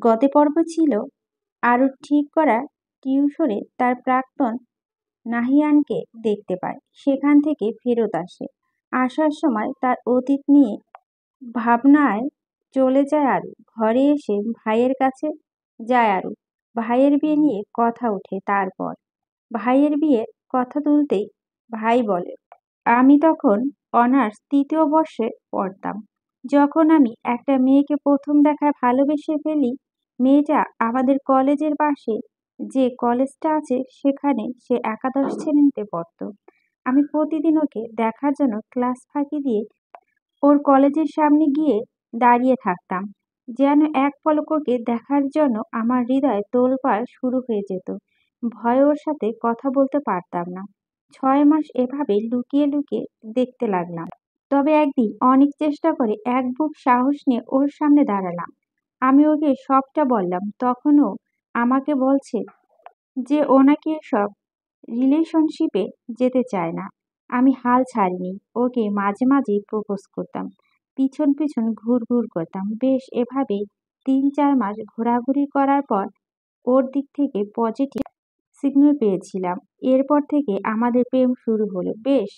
গত পর্ব ছিল আরুর ঠিক করা টিউশনে তার প্রাক্তন নাহিয়ানকে দেখতে পায়। সেখান থেকে ফেরত আসে। আসার সময় তার অতীত নিয়ে ভাবনায় চলে যায় আরু। ঘরে এসে ভাইয়ের কাছে যায় আরু। ভাইয়ের বিয়ে নিয়ে কথা ওঠে। তারপর ভাইয়ের বিয়ের কথা তুলতেই ভাই বলে, আমি তখন অনার্স ৩য় বর্ষে পড়তাম। যখন আমি একটা মেয়েকে প্রথম দেখায় ভালোবেসে ফেলি। মেয়েটা আমাদের কলেজের পাশে যে কলেজটা আছে সেখানে সে একাদশ শ্রেণীতে পড়তো। আমি প্রতিদিন ওকে দেখার জন্য ক্লাস ফাঁকি দিয়ে ওর কলেজের সামনে গিয়ে দাঁড়িয়ে থাকতাম। যেন এক পলক ওকে দেখার জন্য আমার হৃদয় তোলপাড় শুরু হয়ে যেত। ভয়ে ওর সাথে কথা বলতে পারতাম না। ৬ মাস এভাবে লুকিয়ে লুকিয়ে দেখতে লাগলাম। তবে একদিন অনেক চেষ্টা করে এক বুক সাহস নিয়ে ওর সামনে দাঁড়ালাম। আমি ওকে সবটা বললাম। তখন ও আমাকে বলছে যে ও নাকি এসব রিলেশনশিপে যেতে চায় না। আমি হাল ছাড়িনি। ওকে মাঝে মাঝেই প্রপোজ করতাম। পিছন পিছন ঘুর করতাম। বেশ এভাবেই ৩-৪ মাস ঘোরাঘুরি করার পর ওর দিক থেকে পজিটিভ সিগন্যাল পেয়েছিলাম। এরপর থেকে আমাদের প্রেম শুরু হলো। বেশ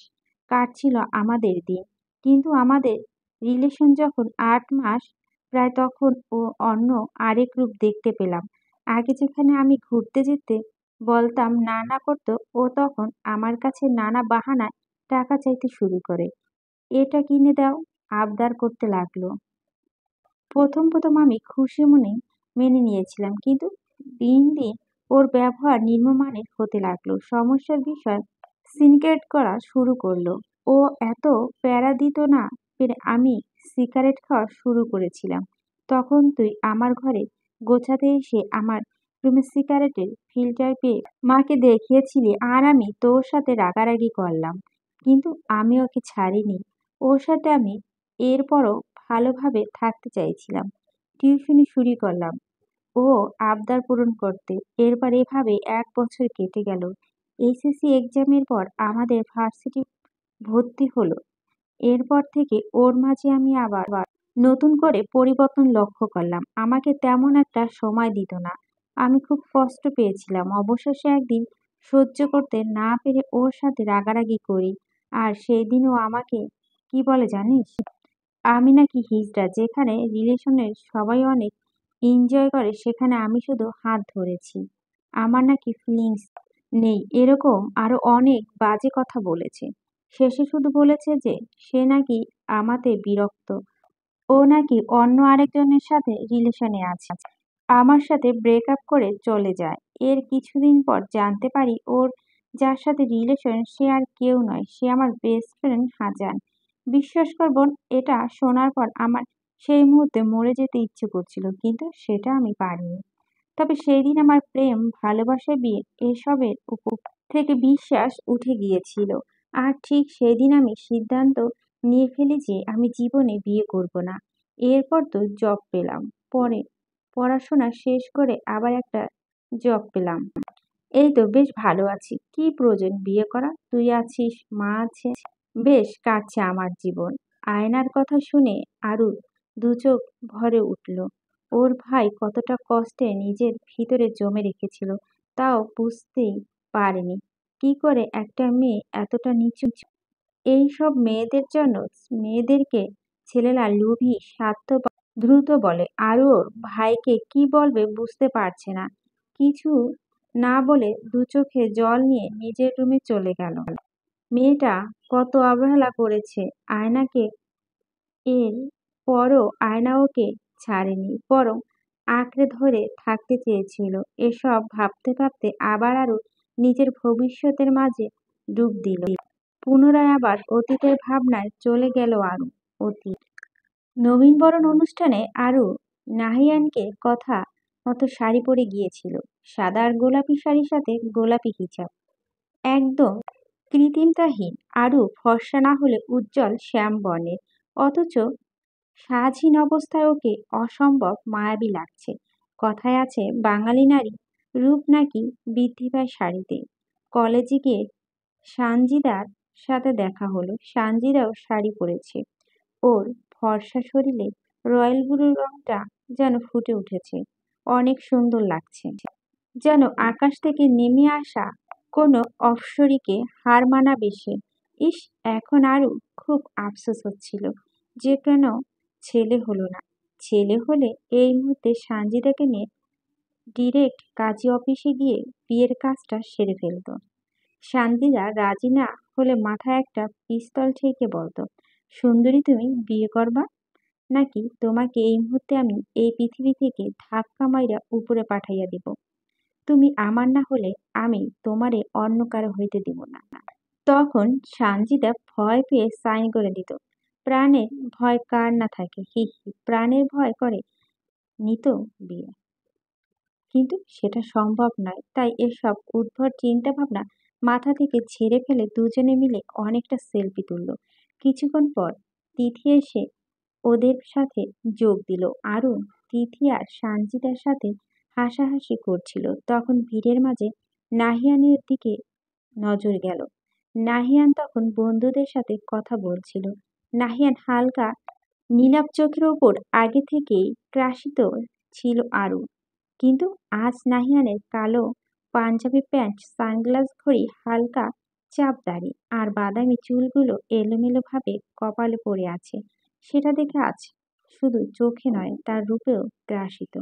কাটছিল আমাদের দিন। কিন্তু আমাদের রিলেশন যখন ৮ মাস প্রায় তখন ও অন্য আরেক রূপ দেখতে পেলাম। আগে যেখানে আমি ঘুরতে যেতে বলতাম না না করতো, ও তখন আমার কাছে নানা বাহানায় টাকা চাইতে শুরু করে। এটা কিনে দাও, আবদার করতে লাগলো। প্রথম আমি খুশি মনে মেনে নিয়েছিলাম। কিন্তু দিন দিন ওর ব্যবহার নিম্নমানের হতে লাগলো। সমস্যার বিষয় সিনক্রেট করা শুরু করলো। ও এত প্যারা দিত না পেরে আমি সিগারেট খাওয়া শুরু করেছিলাম। তখন তুই আমার ঘরে গোছাতে এসে আমার রুমে সিগারেটের ফিল্টার পেয়ে মাকে দেখিয়েছিলি আর আমি তোর সাথে রাগারাগি করলাম। কিন্তু আমি ওকে ছাড়িনি। ওর সাথে আমি এরপরও ভালোভাবে থাকতে চাইছিলাম। টিউশনি শুরু করলাম ও আবদার পূরণ করতে। এরপর এভাবে ১ বছর কেটে গেল। এইচএসসি এক্সামের পর আমাদের ভার্সিটি ভর্তি হলো। এরপর থেকে ওর মাঝে আমি আবার নতুন করে পরিবর্তন লক্ষ্য করলাম। আমাকে তেমন একটা সময় দিত না। আমি খুব কষ্ট পেয়েছিলাম। অবশেষে একদিন সহ্য করতে না পেরে ওর সাথে রাগারাগি করি। আর সেই দিন ও আমাকে কি বলে জানিস? আমি নাকি হিজড়া। যেখানে রিলেশনের সবাই অনেক এনজয় করে সেখানে আমি শুধু হাত ধরেছি। আমার নাকি ফিলিংস নেই, এরকম আরো অনেক বাজে কথা বলেছে। শেষে শুধু বলেছে যে সে নাকি আমাতে বিরক্ত। ও নাকি অন্য আরেকজনের সাথে রিলেশনে আছে। আমার সাথে ব্রেকআপ করে চলে যায়। এর কিছুদিন পর জানতে পারি ওর যার সাথে রিলেশন সে আর কেউ নয়, সে আমার বেস্ট ফ্রেন্ড হাজান। বিশ্বাস করবেন, এটা শোনার পর আমার সেই মুহূর্তে মরে যেতে ইচ্ছে করছিল, কিন্তু সেটা আমি পারিনি। তবে সেই দিন আমার প্রেম, ভালোবাসা, বিয়ে এসবের উপর থেকে বিশ্বাস উঠে গিয়েছিল। আর ঠিক সেই দিন আমি সিদ্ধান্ত নিয়ে ফেলি যে আমি জীবনে বিয়ে করব না। এরপর তো জব পেলাম। পরে পড়াশোনা শেষ করে আবার একটা জব পেলাম। এই তো বেশ ভালো আছি। কি প্রয়োজন বিয়ে করা? তুই আছিস, মা আছে। বেশ কাটছে আমার জীবন। আয়নার কথা শুনে আরুর দুচোখ ভরে উঠল। ওর ভাই কতটা কষ্টে নিজের ভিতরে জমে রেখেছিল তাও বুঝতেই পারেনি। কি করে একটা মেয়ে এতটা নিচু। এইসব মেয়েদের জন্য মেয়েদেরকে ছেলেরা লোভী, স্বার্থপর, দ্রুত বলে। আর ওর ভাইকে কি বলবে বুঝতে পারছে না। কিছু না বলে দু চোখে জল নিয়ে নিজের রুমে চলে গেল। মেয়েটা কত অবহেলা করেছে আয়নাকে। এর পরও আয়না ওকে ছাড়েনি, বরং আঁকড়ে ধরে থাকতে চেয়েছিল। এসব ভাবতে ভাবতে আবার আরো নিজের ভবিষ্যতের মাঝে ডুব দিল। পুনরায় আবার অতীতের ভাবনায় চলে গেল আরু। অতীত নবীনবরণ অনুষ্ঠানে আরু নাহিয়ানকে কথা মতো শাড়ি পরে গিয়েছিল। সাদা আর গোলাপি শাড়ির সাথে গোলাপি হিজাব। একদম কৃত্রিমতাহীন। আরু ফর্সা না হলে উজ্জ্বল শ্যাম বর্ণের। অথচ সাজহীন অবস্থায় ওকে অসম্ভব মায়াবী লাগছে। কথায় আছে বাঙালি নারী রূপ নাকি বৃদ্ধি পায় শাড়িতে। কলেজে গিয়ে সানজিদার সাথে দেখা হলো। সানজিদাও শাড়ি পরেছে। ওর ফর্সা শরীরে রয়্যাল ব্লু রংটা যেন ফুটে উঠেছে। অনেক সুন্দর লাগছে, যেন আকাশ থেকে নেমে আসা কোনো অপ্সরীকে হার মানাবে সে। ইস, এখন আরও খুব আফসোস হচ্ছিল যে কেন ছেলে হলো না। ছেলে হলে এই মুহূর্তে সানজিদাকে নিয়ে ডিরেক্ট কাজী অফিসে গিয়ে বিয়ের কাজটা সেরে ফেলতো। সানজিদা রাজি না হলে মাথায় একটা পিস্তল ঠেকে বলতো, সুন্দরী তুমি বিয়ে করবা নাকি তোমাকে এই মুহূর্তে আমি এই পৃথিবী থেকে ধাক্কা মাইরা উপরে পাঠাইয়া দিব। তুমি আমার না হলে আমি তোমারে অন্য কারো হইতে দিব না। তখন সানজিদা ভয় পেয়ে সাইন করে দিত। প্রাণের ভয় কার না থাকে, হি হি, প্রাণের ভয় করে নিত বিয়ে। কিন্তু সেটা সম্ভব নয়, তাই এসব উদ্ভট চিন্তা ভাবনা মাথা থেকে ঝেড়ে ফেলে দুজনে মিলে অনেকটা সেলফি তুলল। কিছুক্ষণ পর তিথি এসে ওদের সাথে যোগ দিল। আরুণ, তিথি আর সানজিদার সাথে হাসাহাসি করছিল। তখন ভিড়ের মাঝে নাহিয়ানের দিকে নজর গেল। নাহিয়ান তখন বন্ধুদের সাথে কথা বলছিল। নাহিয়ান হালকা নীলাভ চোখের ওপর আগে থেকেই ক্রাশিত ছিল আরু, কিন্তু আজ নাহিয়ানের কালো পাঞ্জাবি প্যান্ট, সানগ্লাস ঘড়ি, হালকা চাপ দাড়ি আর বাদামি চুলগুলো এলোমেলোভাবে কপালে পড়ে আছে, সেটা দেখে আজ শুধু চোখে নয় তার রূপেও গ্রাসিত।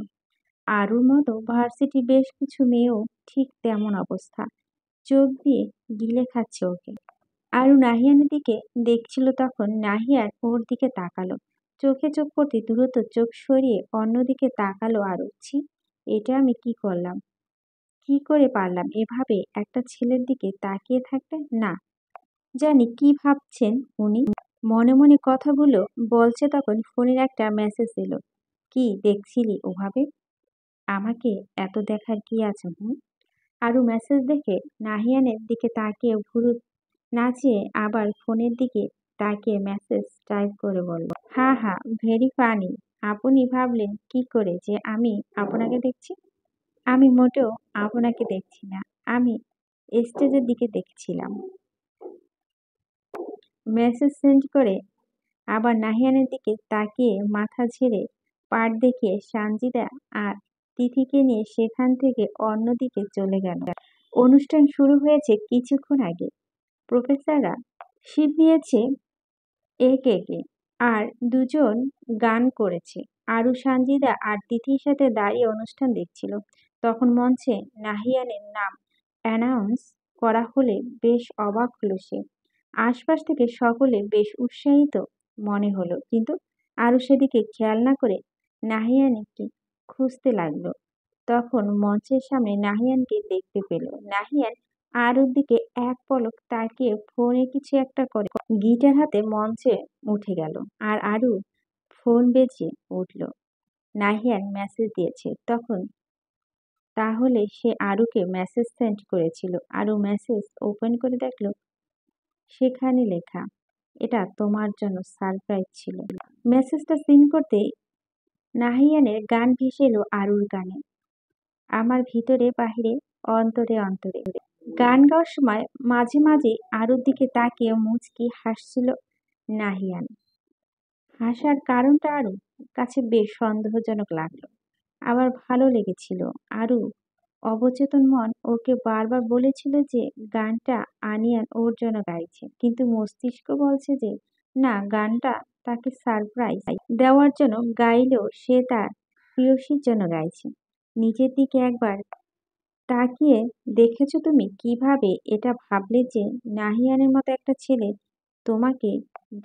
আরুর মতো ভার্সিটির বেশ কিছু মেয়েও ঠিক তেমন অবস্থা, চোখ দিয়ে গিলে খাচ্ছে ওকে। আরু নাহিয়ানের দিকে দেখছিল, তখন নাহিয়ান ওর দিকে তাকালো। চোখে চোখ পড়তে দ্রুত চোখ সরিয়ে অন্যদিকে তাকালো আরু। ছি, এটা আমি কি করলাম? কি করে পারলাম এভাবে একটা ছেলের দিকে তাকিয়ে থাকতে? না জানি কি ভাবছেন উনি। মনে মনে কথাগুলো বলছে তখন ফোনের একটা মেসেজ এলো। কি দেখছিলি ওভাবে? আমাকে এত দেখার কি আছে? হুম। আরু মেসেজ দেখে নাহিয়ানের দিকে তাকিয়ে ভুরু নাচিয়ে আবার ফোনের দিকে তাকিয়ে মেসেজ টাইপ করে বলল, হ্যাঁ হ্যাঁ, ভেরি ফানি। আপনি ভাবলেন কি করে যে আমি আপনাকে দেখছি? আমি মোটেও আপনাকে দেখছি না, আমি স্টেজের দিকে দেখছিলাম। মেসেজ সেন্ড করে আবার নাহিয়ানের দিকে তাকিয়ে মাথা ঝেড়ে পাট দেখিয়ে সানজিদা আর তিথিকে নিয়ে সেখান থেকে অন্যদিকে চলে গেল। অনুষ্ঠান শুরু হয়েছে কিছুক্ষণ আগে। প্রফেসররা শিট নিয়েছে একে একে, আর দুজন গান করেছে। আরু, সানজিদা আর তিথির সাথে দাঁড়িয়ে অনুষ্ঠান দেখছিল। তখন মঞ্চে নাহিয়ানের নাম অ্যানাউন্স করা হলে বেশ অবাক হলো সে। আশপাশ থেকে সকলে বেশ উৎসাহিত মনে হলো, কিন্তু আরু সেদিকে খেয়াল না করে নাহিয়ানকে খুঁজতে লাগলো। তখন মঞ্চের সামনে নাহিয়ানকে দেখতে পেল। নাহিয়ান আরুর দিকে এক পলক তাকিয়ে ফোনে কিছু একটা করে গিটার হাতে মঞ্চে উঠে গেল। আর আরু ফোন বেজে উঠল। নাহিয়ান মেসেজ দিয়েছে তখন, তাহলে সে আরুকে মেসেজ সেন্ড করেছিল। আরু মেসেজ ওপেন করে দেখলো সেখানে লেখা, এটা তোমার জন্য সারপ্রাইজ ছিল। মেসেজটা সিন করতেই নাহিয়ানের গান ভেসে এলো আরুর কানে। আমার ভিতরে বাহিরে, অন্তরে অন্তরে। গান গাওয়ার সময় মাঝে মাঝে আরুর দিকে তাকিয়ে মুচকি হাসছিল নাহিয়ান। হাসার কারণটা আরুর কাছে বেশ সন্দেহজনক লাগলো, আবার ভালো লেগেছিল। আরু অবচেতন মন ওকে বারবার বলেছিল যে গানটা আনিয়ান ওর জন্য গাইছে, কিন্তু মস্তিষ্ক বলছে যে না, গানটা তাকে সারপ্রাইজ দেওয়ার জন্য গাইলেও সে তার প্রেয়সীর জন্য গাইছে। নিজের দিকে একবার তাকিয়ে দেখেছো তুমি কিভাবে এটা ভাবলে যে নাহিয়ানের মতো একটা ছেলে তোমাকে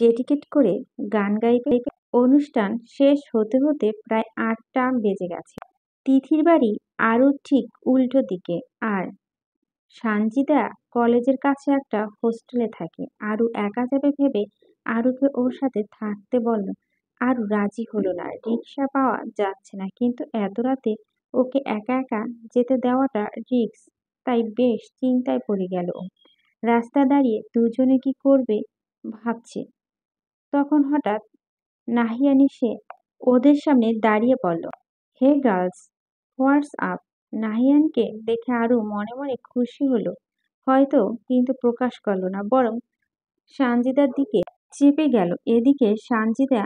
ডেডিকেট করে গান গাইবে? অনুষ্ঠান শেষ হতে হতে প্রায় ৮টা বেজে গেছে। তিথির বাড়ি আরও ঠিক উল্টো দিকে, আর সানজিদা কলেজের কাছে একটা হোস্টেলে থাকে। আরু একা যাবে ভেবে আরুকে ওর সাথে থাকতে বলল। আরু রাজি হলো না, রিক্সা পাওয়া যাচ্ছে না, কিন্তু এত রাতে ওকে একা একা যেতে দেওয়াটা রিস্ক, তাই বেশ চিন্তায় পড়ে গেল ও। রাস্তায় দাঁড়িয়ে দুজনে কি করবে ভাবছে, তখন হঠাৎ নাহিয়ান এসে ওদের সামনে দাঁড়িয়ে বলল, হে গার্লস, হোয়াটস আপ? নাহিয়ানকে দেখে আরু মনে মনে খুশি হলো হয়তো, কিন্তু প্রকাশ করলো না, বরং সানজিদার দিকে চেপে গেল। এদিকে সানজিদা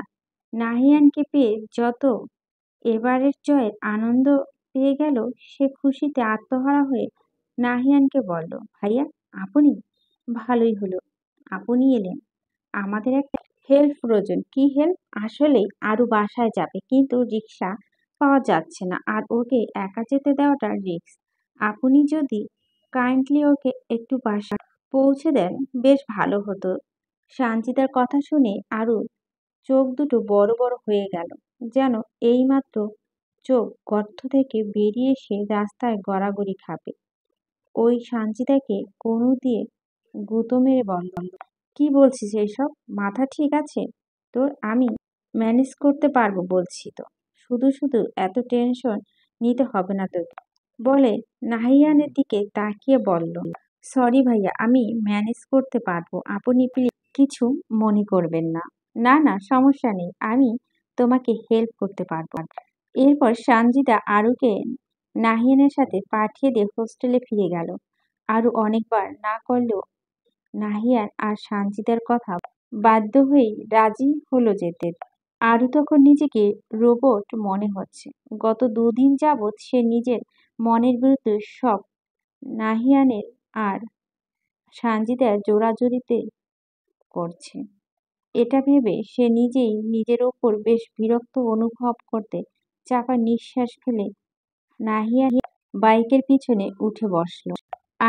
নাহিয়ানকে পেয়ে যত এবারের জয়ের আনন্দ পেয়ে গেল সে খুশিতে আত্মহারা হয়ে নাহিয়ানকে বলল, ভাইয়া আপনি? ভালোই হলো আপনি এলেন। আমাদের একটা হেল্প প্রয়োজন। কি হেল্প? আসলেই আরু বাসায় যাবে কিন্তু রিক্সা পাওয়া যাচ্ছে না আর ওকে একা যেতে দেওয়াটা রিস্ক। আপনি যদি কাইন্ডলি ওকে একটু বাসায় পৌঁছে দেন বেশ ভালো হতো। সানজিদার কথা শুনে আরু চোখ দুটো বড় বড় হয়ে গেল, যেন এইমাত্র চোখ গর্ত থেকে বেরিয়ে এসে রাস্তায় গড়াগড়ি খাবে। ওই সানজিদাকে কনু দিয়ে গুঁতো মেরে বলল, কি বলছিস এইসব? মাথা ঠিক আছে তোর? আমি ম্যানেজ করতে পারবো বলছি তো। শুধু শুধু এত টেনশন নিতে হবে না তোকে, বলে নাহিয়ানের দিকে তাকিয়ে বলল, সরি ভাইয়া আমি ম্যানেজ করতে পারবো, আপনি প্লিজ কিছু মনে করবেন না। না না সমস্যা নেই, আমি তোমাকে হেল্প করতে পারবো। এরপর সানজিদা আরুকে নাহিয়ানের সাথে পাঠিয়ে দিয়ে হোস্টেলে ফিরে গেল। আরু অনেকবার না করলেও নাহিয়ান আর সানজিদার কথা বাধ্য হয়েই রাজি হলো যেতে। আরু তখন নিজেকে রোবট মনে হচ্ছে। গত দুদিন যাবৎ সে নিজের মনের বিরুদ্ধে সব নাহিয়ানের আর সানজিদার জোরাজুরিতে করছে। এটা ভেবে সে নিজেই নিজের ওপর বেশ বিরক্ত অনুভব করতে চাপা নিঃশ্বাস ফেলে নাহিয়ান বাইকের পিছনে উঠে বসলো।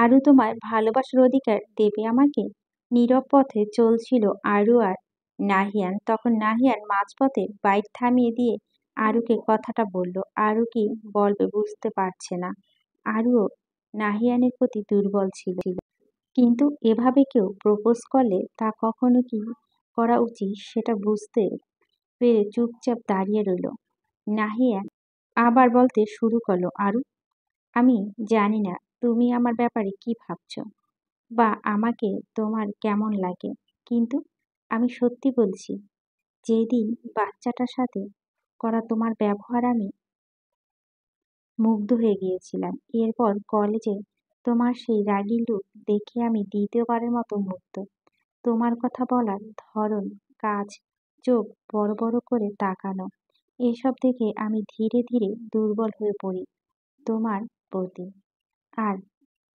আরু তোমায় ভালোবাসার অধিকার দেবে আমাকে? নীরব পথে চলছিল আরু আর নাহিয়ান। তখন নাহিয়ান মাঝপথে বাইক থামিয়ে দিয়ে আরুকে কথাটা বলল। আরু কি বলবে বুঝতে পারছে না। আরুও নাহিয়ানের প্রতি দুর্বল ছিল, কিন্তু এভাবে কেউ প্রপোজ করলে তা কখনো কি করা উচিত সেটা বুঝতে পেরে চুপচাপ দাঁড়িয়ে রইল। নাহিয়ান আবার বলতে শুরু করলো, আরু আমি জানি না তুমি আমার ব্যাপারে কি ভাবছো বা আমাকে তোমার কেমন লাগে, কিন্তু আমি সত্যি বলছি, যেদিন বাচ্চাটার সাথে করা তোমার ব্যবহার আমি মুগ্ধ হয়ে গিয়েছিলাম। এরপর কলেজে তোমার সেই রাগী লুক দেখে আমি দ্বিতীয়বারের মতো মুগ্ধ। তোমার কথা বলার ধরন, কাজ, চোখ বড় বড় করে তাকানো, এসব দেখে আমি ধীরে ধীরে দুর্বল হয়ে পড়ি তোমার প্রতি। আর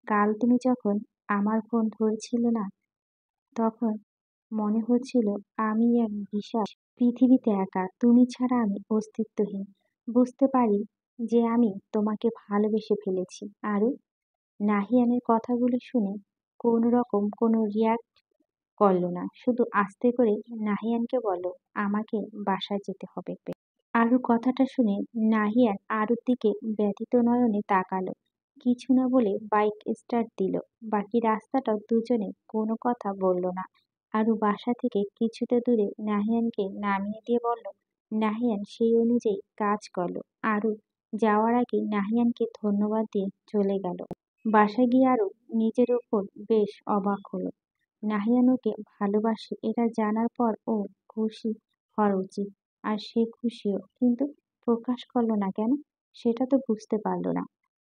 কাল তুমি যখন আমার ফোন ধরেছিলে না, তখন মনে হচ্ছিল আমি এক বিশাল পৃথিবীতে একা, তুমি ছাড়া আমি অস্তিত্বহীন। বুঝতে পারি যে আমি তোমাকে ভালোবেসে ফেলেছি। আরু নাহিয়ানের কথাগুলো শুনে কোনো রকম কোনো রিয়াক্ট করলো না, শুধু আস্তে করে নাহিয়ানকে বলল, আমাকে বাসায় যেতে হবে। আরু কথাটা শুনে নাহিয়ান আরুর দিকে ব্যথিত নয়নে তাকালো, কিছু না বলে বাইক স্টার্ট দিল। বাকি রাস্তাটা দুজনে কোনো কথা বলল না। আরু বাসা থেকে কিছুটা দূরে নাহিয়ানকে নামিয়ে দিয়ে বলল, নাহিয়ান সেই অনুযায়ী কাজ করলো। আরু যাওয়ার আগে নাহিয়ানকে ধন্যবাদ দিয়ে চলে গেল। বাসায় গিয়ে আরু নিজের ওপর বেশ অবাক হলো। নাহিয়ান ওকে ভালোবাসে এটা জানার পর ও খুশি হওয়ার উচিত, আর সে খুশিও, কিন্তু প্রকাশ করলো না কেন সেটা তো বুঝতে পারলো না।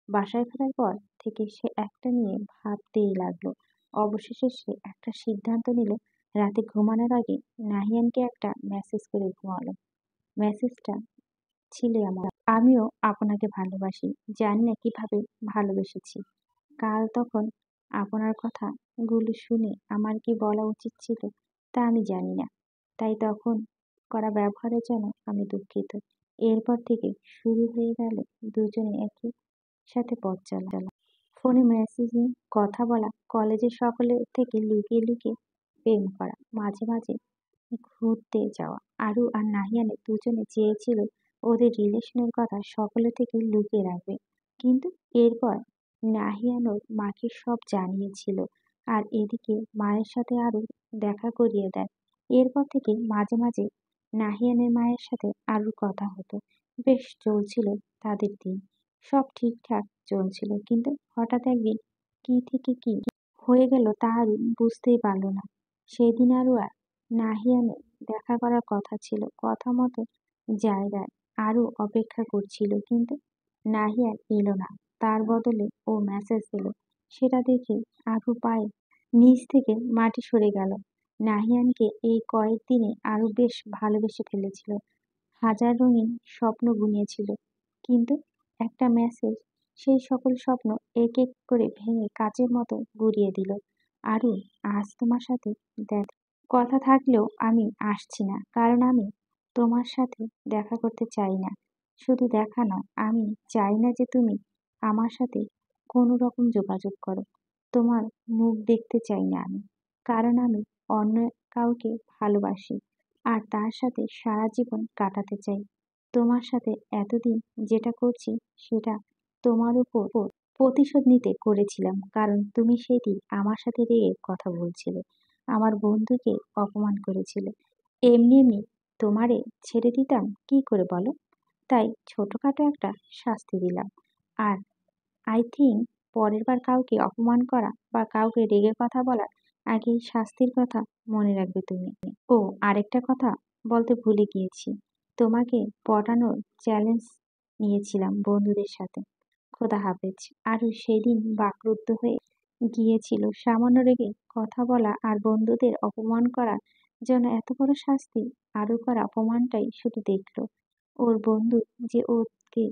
বাসায় ফেরার পর থেকে সে একটা নিয়ে ভাবতেই লাগলো। অবশেষে সে একটা সিদ্ধান্ত নিল, রাতে ঘুমানোর আগে নাহিয়ানকে একটা মেসেজ করে ঘুমালো। মেসেজটা ছিলে আমার, আমিও আপনাকে ভালোবাসি, জানি না কিভাবে ভালোবেসেছি। কাল তখন আপনার কথাগুলো শুনে আমার কি বলা উচিত ছিল তা আমি জানি না, তাই তখন করা ব্যবহারের জন্য আমি দুঃখিত। এরপর থেকে শুরু হয়ে গেল দুজনে একই সাথে পথ চলা, ফোনে মেসেজিং, কথা বলা, কলেজের সকলের থেকে লুকিয়ে লুকিয়ে প্রেম করা, মাঝে মাঝে ঘুরতে যাওয়া। আরু আর নাহিয়ানে দুজনে চেয়েছিল ওদের রিলেশনের কথা সকলের থেকে লুকিয়ে রাখবে, কিন্তু এরপর নাহিয়ান ওর মাকে সব জানিয়েছিল। আর এদিকে মায়ের সাথে আরু দেখা করিয়ে দেয়। এরপর থেকে মাঝে মাঝে নাহিয়ানের মায়ের সাথে আরুর কথা হতো। বেশ চলছিল তাদের দিন, সব ঠিকঠাক চলছিল, কিন্তু হঠাৎ একদিন কি থেকে কি হয়ে গেল তা আরু বুঝতেই পারল না। সেদিন আরু আর নাহিয়ানের দেখা করার কথা ছিল। কথা মতো জায়গায় আরু অপেক্ষা করছিল, কিন্তু নাহিয়ান এলো না। তার বদলে ও মেসেজ দিল। সেটা দেখে আরু পায়ে নিচ থেকে মাটি সরে গেল। নাহিয়ানকে এই কয়েকদিনে আরু বেশ ভালোবেসে ফেলেছিল, হাজার রঙিন স্বপ্ন বুনেছিল, কিন্তু একটা মেসেজ সেই সকল স্বপ্ন এক এক করে ভেঙে কাচের মতো গুঁড়িয়ে দিল। আরু, আজ তোমার সাথে কথা থাকলেও আমি আসছি না, কারণ আমি তোমার সাথে দেখা করতে চাই না। শুধু দেখা নয়, আমি চাই না যে তুমি আমার সাথে কোনো রকম যোগাযোগ করো। তোমার মুখ দেখতে চাই না আমি, কারণ আমি অন্য কাউকে ভালোবাসি আর তার সাথে সারা জীবন কাটাতে চাই। তোমার সাথে এতদিন যেটা করছি সেটা তোমার উপর প্রতিশোধ নিতে করেছিলাম, কারণ তুমি সেদিন আমার সাথে রেগে কথা বলছিলে, আমার বন্ধুকে অপমান করেছিলে। এমনি এমনি তোমারে ছেড়ে দিতাম কি করে বলো? তাই ছোটখাটো একটা শাস্তি দিলাম। আর আই থিঙ্ক পরের বার কাউকে অপমান করা বা কাউকে রেগে কথা বলার আগে এই শাস্তির কথা মনে রাখবে তুমি। ও, আরেকটা কথা বলতে ভুলে গিয়েছি, তোমাকে পটানোর চ্যালেঞ্জ নিয়েছিলাম বন্ধুদের সাথে। খোদা হাফেজ। আরও সেদিন বাকরুদ্ধ হয়ে গিয়েছিল, সামান্য রেগে কথা বলা আর বন্ধুদের অপমান করার জন্য এত বড় শাস্তি। আরও করা অপমানটাই শুধু দেখলো, ওর বন্ধু যে ওকে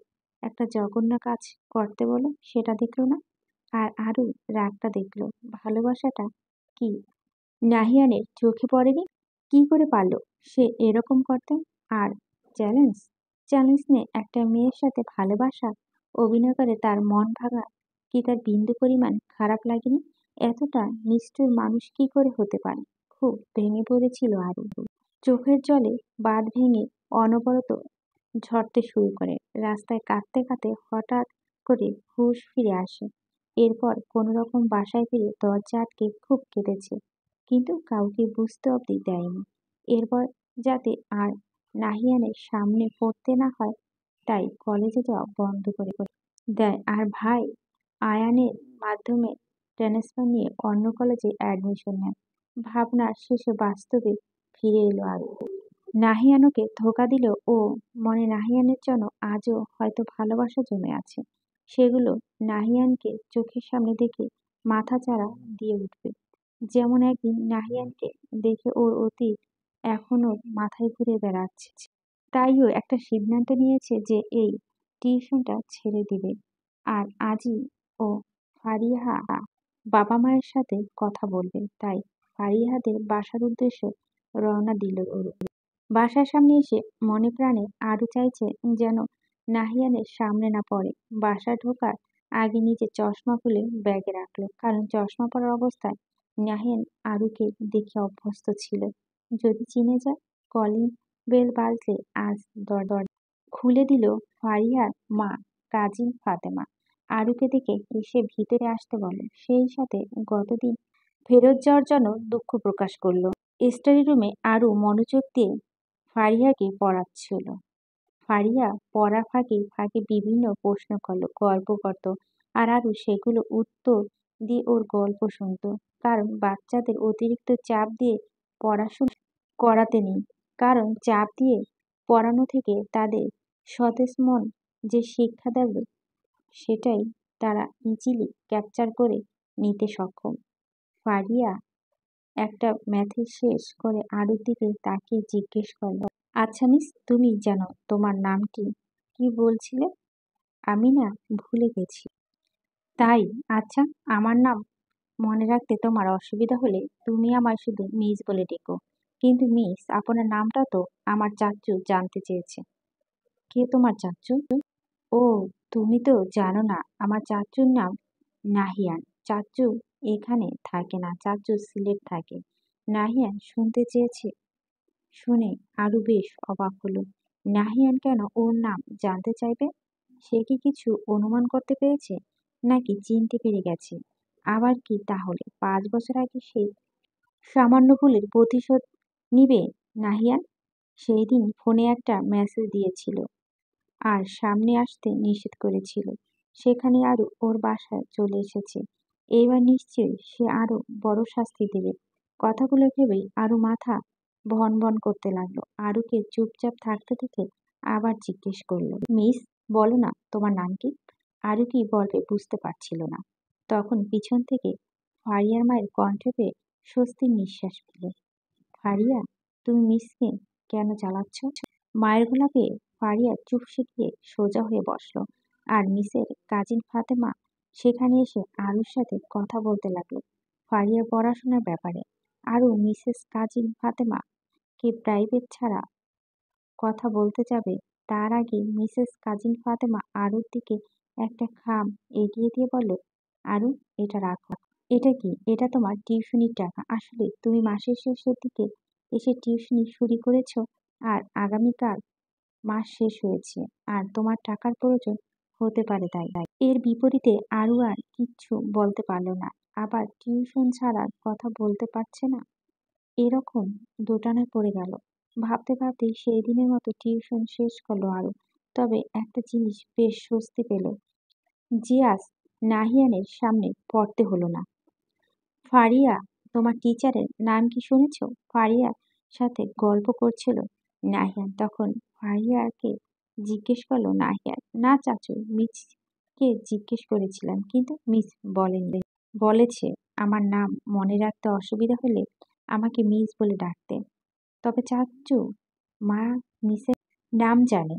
একটা জঘন্য কাজ করতে বলে সেটা দেখলো না। আর আরও রাগটা দেখলো, ভালোবাসাটা কি নাহিয়ানের চোখে পড়েনি? কি করে পারলো সে এরকম করতে? আর চ্যালেঞ্জ চ্যালেঞ্জ নিয়ে একটা মেয়ের সাথে ভালোবাসা অভিনয় করে তার মন ভাঙা কি তার বিন্দু পরিমাণ খারাপ লাগেনি? এতটা নিষ্ঠুর মানুষ কি করে হতে পারে? খুব ভেঙে পড়েছিল আরু। চোখের জলে বাঁধ ভেঙে অনবরত ঝরতে শুরু করে। রাস্তায় কাঁদতে কাঁদতে হঠাৎ করে হুঁশ ফিরে আসে। এরপর কোনো রকম বাসায় ফিরে দরজা আটকে খুব কেঁদেছে, কিন্তু কাউকে বুঝতে অবধি দেয়নি। এরপর যাতে আর নাহিয়ানের সামনে পড়তে না হয়, তাই কলেজে যাওয়া বন্ধ করে দেয় আর ভাই আয়ানের মাধ্যমে ট্রান্সফার নিয়ে অন্য কলেজে অ্যাডমিশন নেয়। ভাবনার শেষে বাস্তবে ফিরে এলো আরু। নাহিয়ানকে ধোঁকা দিলেও ও মনে নাহিয়ানের জন্য আজও হয়তো ভালোবাসা জমে আছে। সেগুলো নাহিয়ানকে চোখের সামনে দেখে মাথাচাড়া দিয়ে উঠবে। যেমন একদিন নাহিয়ানকে দেখে ওর অতীত এখনো মাথায় ঘুরে বেড়াচ্ছে। তাই ও একটা সিদ্ধান্ত নিয়েছে যে এই টিউশনটা ছেড়ে দিবে। আর আজই ও ফারিহা বাবা মায়ের সাথে কথা বলবে। তাই ফারিহাদের বাসার উদ্দেশ্যে রওনা দিল ওর। বাসার সামনে এসে মনে প্রাণে আরু চাইছে যেন নাহিয়ানের সামনে না পড়ে। বাসা ঢোকার আগে নিজে চশমা খুলে ব্যাগে রাখলো, কারণ চশমা পরার অবস্থায় নাহিয়ান আরুকে দেখে অভ্যস্ত ছিল। যদি চিনে যায়। কলিং বেল বাজলে আজ দরজা খুলে দিল ফারিহার মা কাজিন ফাতেমা। আরুকে দেখে এসে ভিতরে আসতে বলে, সেই সাথে গতদিন ফেরত যাওয়ার জন্য দুঃখ প্রকাশ করলো। স্টাডি রুমে আরু মনোযোগ দিয়ে ফারিয়াকে পড়াচ্ছিল। ফারিয়া পড়ার ফাঁকে ফাঁকে বিভিন্ন প্রশ্ন করলো, গল্প করত, আর আরু সেগুলো উত্তর দিয়ে ওর গল্প শুনতো। কারণ বাচ্চাদের অতিরিক্ত চাপ দিয়ে পড়াশোনা করাতে নেই, কারণ চাপ দিয়ে পড়ানো থেকে তাদের সতেজ মন যে শিক্ষা দেবে সেটাই তারা ইজিলি ক্যাপচার করে নিতে সক্ষম। ফারিয়া একটা ম্যাথের শেষ করে আরুর দিকে তাকিয়ে জিজ্ঞেস করল, আচ্ছা মিস, তুমি জানো তোমার নাম কি? কি বলছিলে? আমি না ভুলে গেছি। তাই? আচ্ছা, আমার নাম মনে রাখতে তোমার অসুবিধা হলে তুমি আমায় শুধু মিস বলে ডেকো। কিন্তু মিস, আপনার নামটা তো আমার চাচ্চু জানতে চেয়েছে। কে তোমার চাচ্চু? ও, তুমি তো জানো না, আমার চাচ্চুর নাম নাহিয়ান। চাচ্চু এখানে থাকে না, চাচ্চু সিলেট থাকে। নাহিয়ান শুনতে চেয়েছে। শুনে আরু বেশ অবাক হলো। নাহিয়ান কেন ওর নাম জানতে চাইবে? সে কি কিছু অনুমান করতে পেরেছে, নাকি চিনতে পেরে গেছে? আবার কি তাহলে 5 বছর আগে সেই সামান্য ভুলের প্রতিশোধ নিবে নাহিয়ান? সেই দিন ফোনে একটা মেসেজ দিয়েছিল আর সামনে আসতে নিষেধ করেছিল। সেখানে আরু ওর বাসায় চলে এসেছে। এইবার নিশ্চয়ই সে আরো বড় শাস্তি দেবে। কথাগুলো ভেবেই আরু মাথা ভন ভন করতে লাগলো। আরুকে চুপচাপ থাকতে দেখে আবার জিজ্ঞেস করলো, মিস, বলো না তোমার নাম কি? আরু কি বলবে বুঝতে পারছিল না। তখন পিছন থেকে ফারিয়ার মায়ের কণ্ঠ পেয়ে স্বস্তির নিঃশ্বাস ফেলে। ফারিয়া, তুমি মিসকে কেন জ্বালাচ্ছ? মায়ের গলা পেয়ে ফারিয়া চুপসে গিয়ে সোজা হয়ে বসলো আর মিসের কাজিন ফাতেমা সেখানে এসে আরুর সাথে কথা বলতে লাগলো ফারিয়ার পড়াশোনার ব্যাপারে। আরু মিসেস কাজিন ফাতেমা কে প্রাইভেট ছাড়া কথা বলতে যাবে তার আগে মিসেস কাজিন ফাতেমা আরুর দিকে একটা খাম এগিয়ে দিয়ে বলল, আরু, এটা রাখো। এটা কি? এটা তোমার টিউশনির টাকা। আসলে তুমি মাসের শেষের দিকে এসে টিউশনি শুরু করেছ, আর আগামীকাল মাস শেষ হয়েছে, আর তোমার টাকার প্রয়োজন হতে পারে। তাই এর বিপরীতে আরু আর কিচ্ছু বলতে পারল না। আবার টিউশন ছাড়া কথা বলতে পারছে না, এরকম দোটানায় পড়ে গেল। ভাবতে ভাবতে সেই দিনের মতো টিউশন শেষ করলো আরু। তবে একটা জিনিস বেশ স্বস্তি পেল, যে আজ নাহিয়ানের সামনে পড়তে হলো না। ফারিয়া, তোমার টিচারের নাম কি শুনেছ? ফারিয়ার সাথে গল্প করছিল নাহিয়ান। তখন ফারিয়াকে জিজ্ঞেস করলো নাহিয়ান, না চাচু, মিসকে জিজ্ঞেস করেছিলাম, কিন্তু মিস বলেননি। বলেছে আমার নাম মনে রাখতে অসুবিধা হলে আমাকে মিস বলে ডাকতে। তবে চাচু, মা মিসের নাম জানে।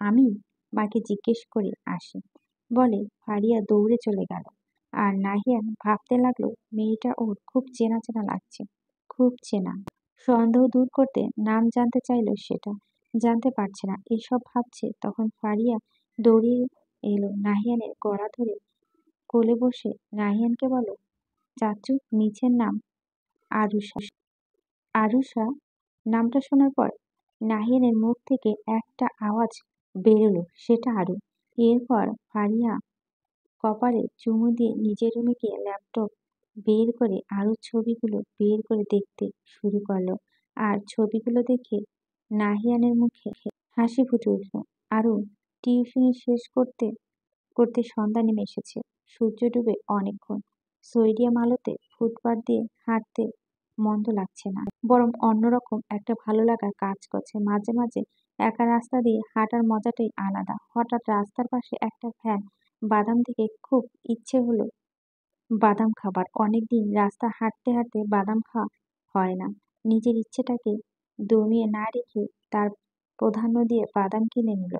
আমি মাকে জিজ্ঞেস করে আসি, বলে ফারিয়া দৌড়ে চলে গেল। আর নাহিয়ান ভাবতে লাগলো, মেয়েটা ওর খুব চেনা চেনা লাগছে, খুব চেনা। সন্দেহ দূর করতে নাম জানতে চাইলো, সেটা জানতে পারছে না। এসব ভাবছে তখন ফারিয়া দৌড়িয়ে এলো নাহিয়ানের গলা ধরে কোলে বসে নাহিয়ানকে বলল, চাচু, মিছের নাম আরুষা। আরুষা নামটা শোনার পর নাহিয়ানের মুখ থেকে একটা আওয়াজ বেরোলো, সেটা আরু। এরপর ফারিয়া কপালে চুমু দিয়ে নিজের রুমে গিয়ে ল্যাপটপ বের করে আরুর ছবিগুলো বের করে দেখতে শুরু করলো। আর ছবিগুলো দেখে নাহিয়ানের মুখে হাসি ফুটে উঠল। আরু টিউশনি শেষ করতে করতে সন্ধ্যা নেমে এসেছে। সূর্য ডুবে অনেকক্ষণ। সোডিয়াম আলোতে ফুটপাত দিয়ে হাঁটতে মন্দ লাগছে না, বরং অন্যরকম একটা ভালো লাগা কাজ করছে। মাঝে মাঝে একা রাস্তা দিয়ে হাঁটার মজাটাই আলাদা। হঠাৎ রাস্তার পাশে একটা ভ্যান বাদাম দেখে খুব ইচ্ছে হলো বাদাম খাবার। অনেকদিন রাস্তা হাঁটতে হাঁটতে বাদাম খাওয়া হয় না। নিজের ইচ্ছেটাকে দমিয়ে না রেখে তার প্রাধান্য দিয়ে বাদাম কিনে নিল।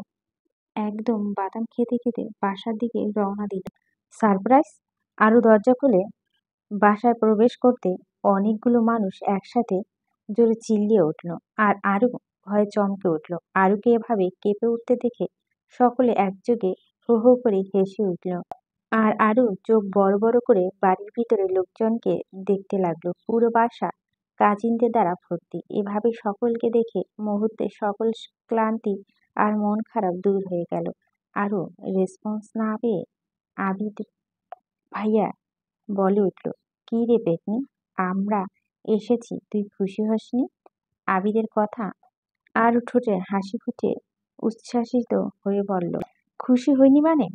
একদম বাদাম খেতে খেতে বাসার দিকে রওনা দিল। সারপ্রাইজ! আরু দরজা খুলে বাসায় প্রবেশ করতে অনেকগুলো মানুষ একসাথে জোরে চিল্লিয়ে উঠল। আর আরু ভয়ে চমকে উঠল। আরুকে এভাবে কেঁপে উঠতে দেখে সকলে একযোগে হো হো করে হেসে উঠল। আর আরু চোখ বড় বড় করে বাড়ির ভিতরে লোকজনকে দেখতে লাগলো। পুরো বাসা কাজিনদের দ্বারা ভর্তি। এভাবে সকলকে দেখে মুহূর্তে সকল ক্লান্তি আর মন খারাপ দূর হয়ে গেল। আরু রেসপন্স না পেয়ে আবিদ ভাইয়া বলে উঠল, কি রে পেতনি, আমরা এসেছি, তুই খুশি হসনি? আবিদের কথা আরু ঠোঁটে হাসি ফুটে উচ্ছ্বাসিত হয়ে বলল, খুশি হইনি মানে?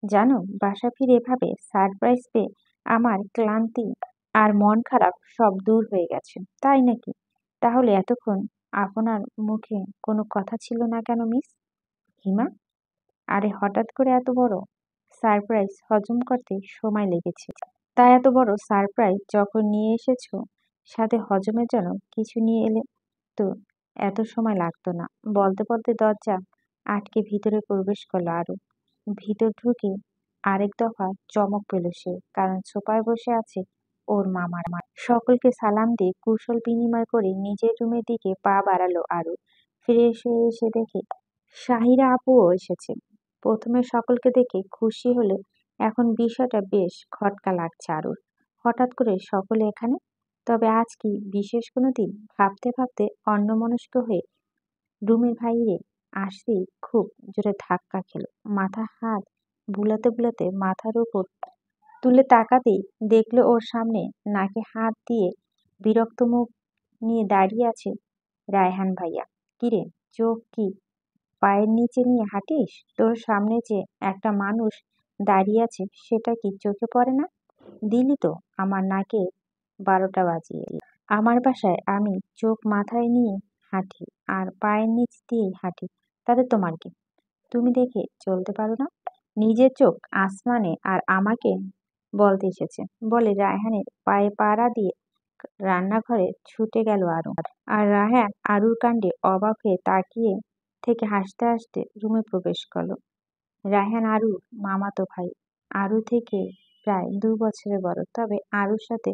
জানো, বাসা ফিরে এভাবে সারপ্রাইজ পেয়ে আমার ক্লান্তি আর মন খারাপ সব দূর হয়ে গেছে। তাই নাকি? তাহলে এতক্ষণ আপনার মুখে কোনো কথা ছিল না কেন মিস হিমা? আরে হঠাৎ করে এত বড় সারপ্রাইজ হজম করতে সময় লেগেছে। তাই এত বড় সারপ্রাইজ যখন নিয়ে এসেছো, সাথে হজমের জন্য কিছু নিয়ে এলে তো এত সময় লাগতো না। বলতে বলতে দরজা আটকে ভিতরে প্রবেশ করলো আরু। ভিতর ঢুকে আরেক দফা চমক পেল সে, কারণ সোফায় বসে আছে ওর মামার মা। সকলকে সালাম দিয়ে কুশল বিনিময় করে নিজের রুমের দিকে পা বাড়ালো আরু। ফ্রেশ হয়ে এসে দেখে শাহিরা আপুও এসেছে। প্রথমে সকলকে দেখে খুশি হলে এখন বিষয়টা বেশ খটকা লাগছে আরুর। হঠাৎ করে সকলে এখানে, তবে আজ কি বিশেষ কোনো দিন? ভাবতে ভাবতে অন্যমনস্ক হয়ে রুমের বাইরে আসতেই খুব জোরে ধাক্কা খেলো। মাথা হাত বুলাতে বুলাতে মাথার উপর তুলে তাকাতেই দেখলো ওর সামনে নাকে হাত দিয়ে বিরক্ত মুখ নিয়ে দাঁড়িয়ে আছে রায়হান ভাইয়া। কিরে, চোখ কি পায়ের নিচে নিয়ে হাঁটিস? তোর সামনে যে একটা মানুষ দাঁড়িয়ে আছে সেটা কি চোখে পড়ে না? দিলি তো আমার নাকে 12টা বাজিয়ে। আমার বাসায় আমি চোখ মাথায় নিয়ে হাঁটি আর পায়ের নিচ দিয়েই হাঁটি, তাতে তোমার কি? তুমি দেখে চলতে পারো না? নিজের চোখ আসমানে আর আমাকে বলতে এসেছে, বলে রায়হানের পায়ে পাড়া দিয়ে রান্নাঘরে ছুটে গেল আরু। আর রায়হান আরুর কাণ্ডে অবাক হয়ে তাকিয়ে থেকে হাসতে হাসতে রুমে প্রবেশ করলো। রায়হান আরুর মামাতো ভাই। আরু থেকে প্রায় 2 বছরের বড়। তবে আরুর সাথে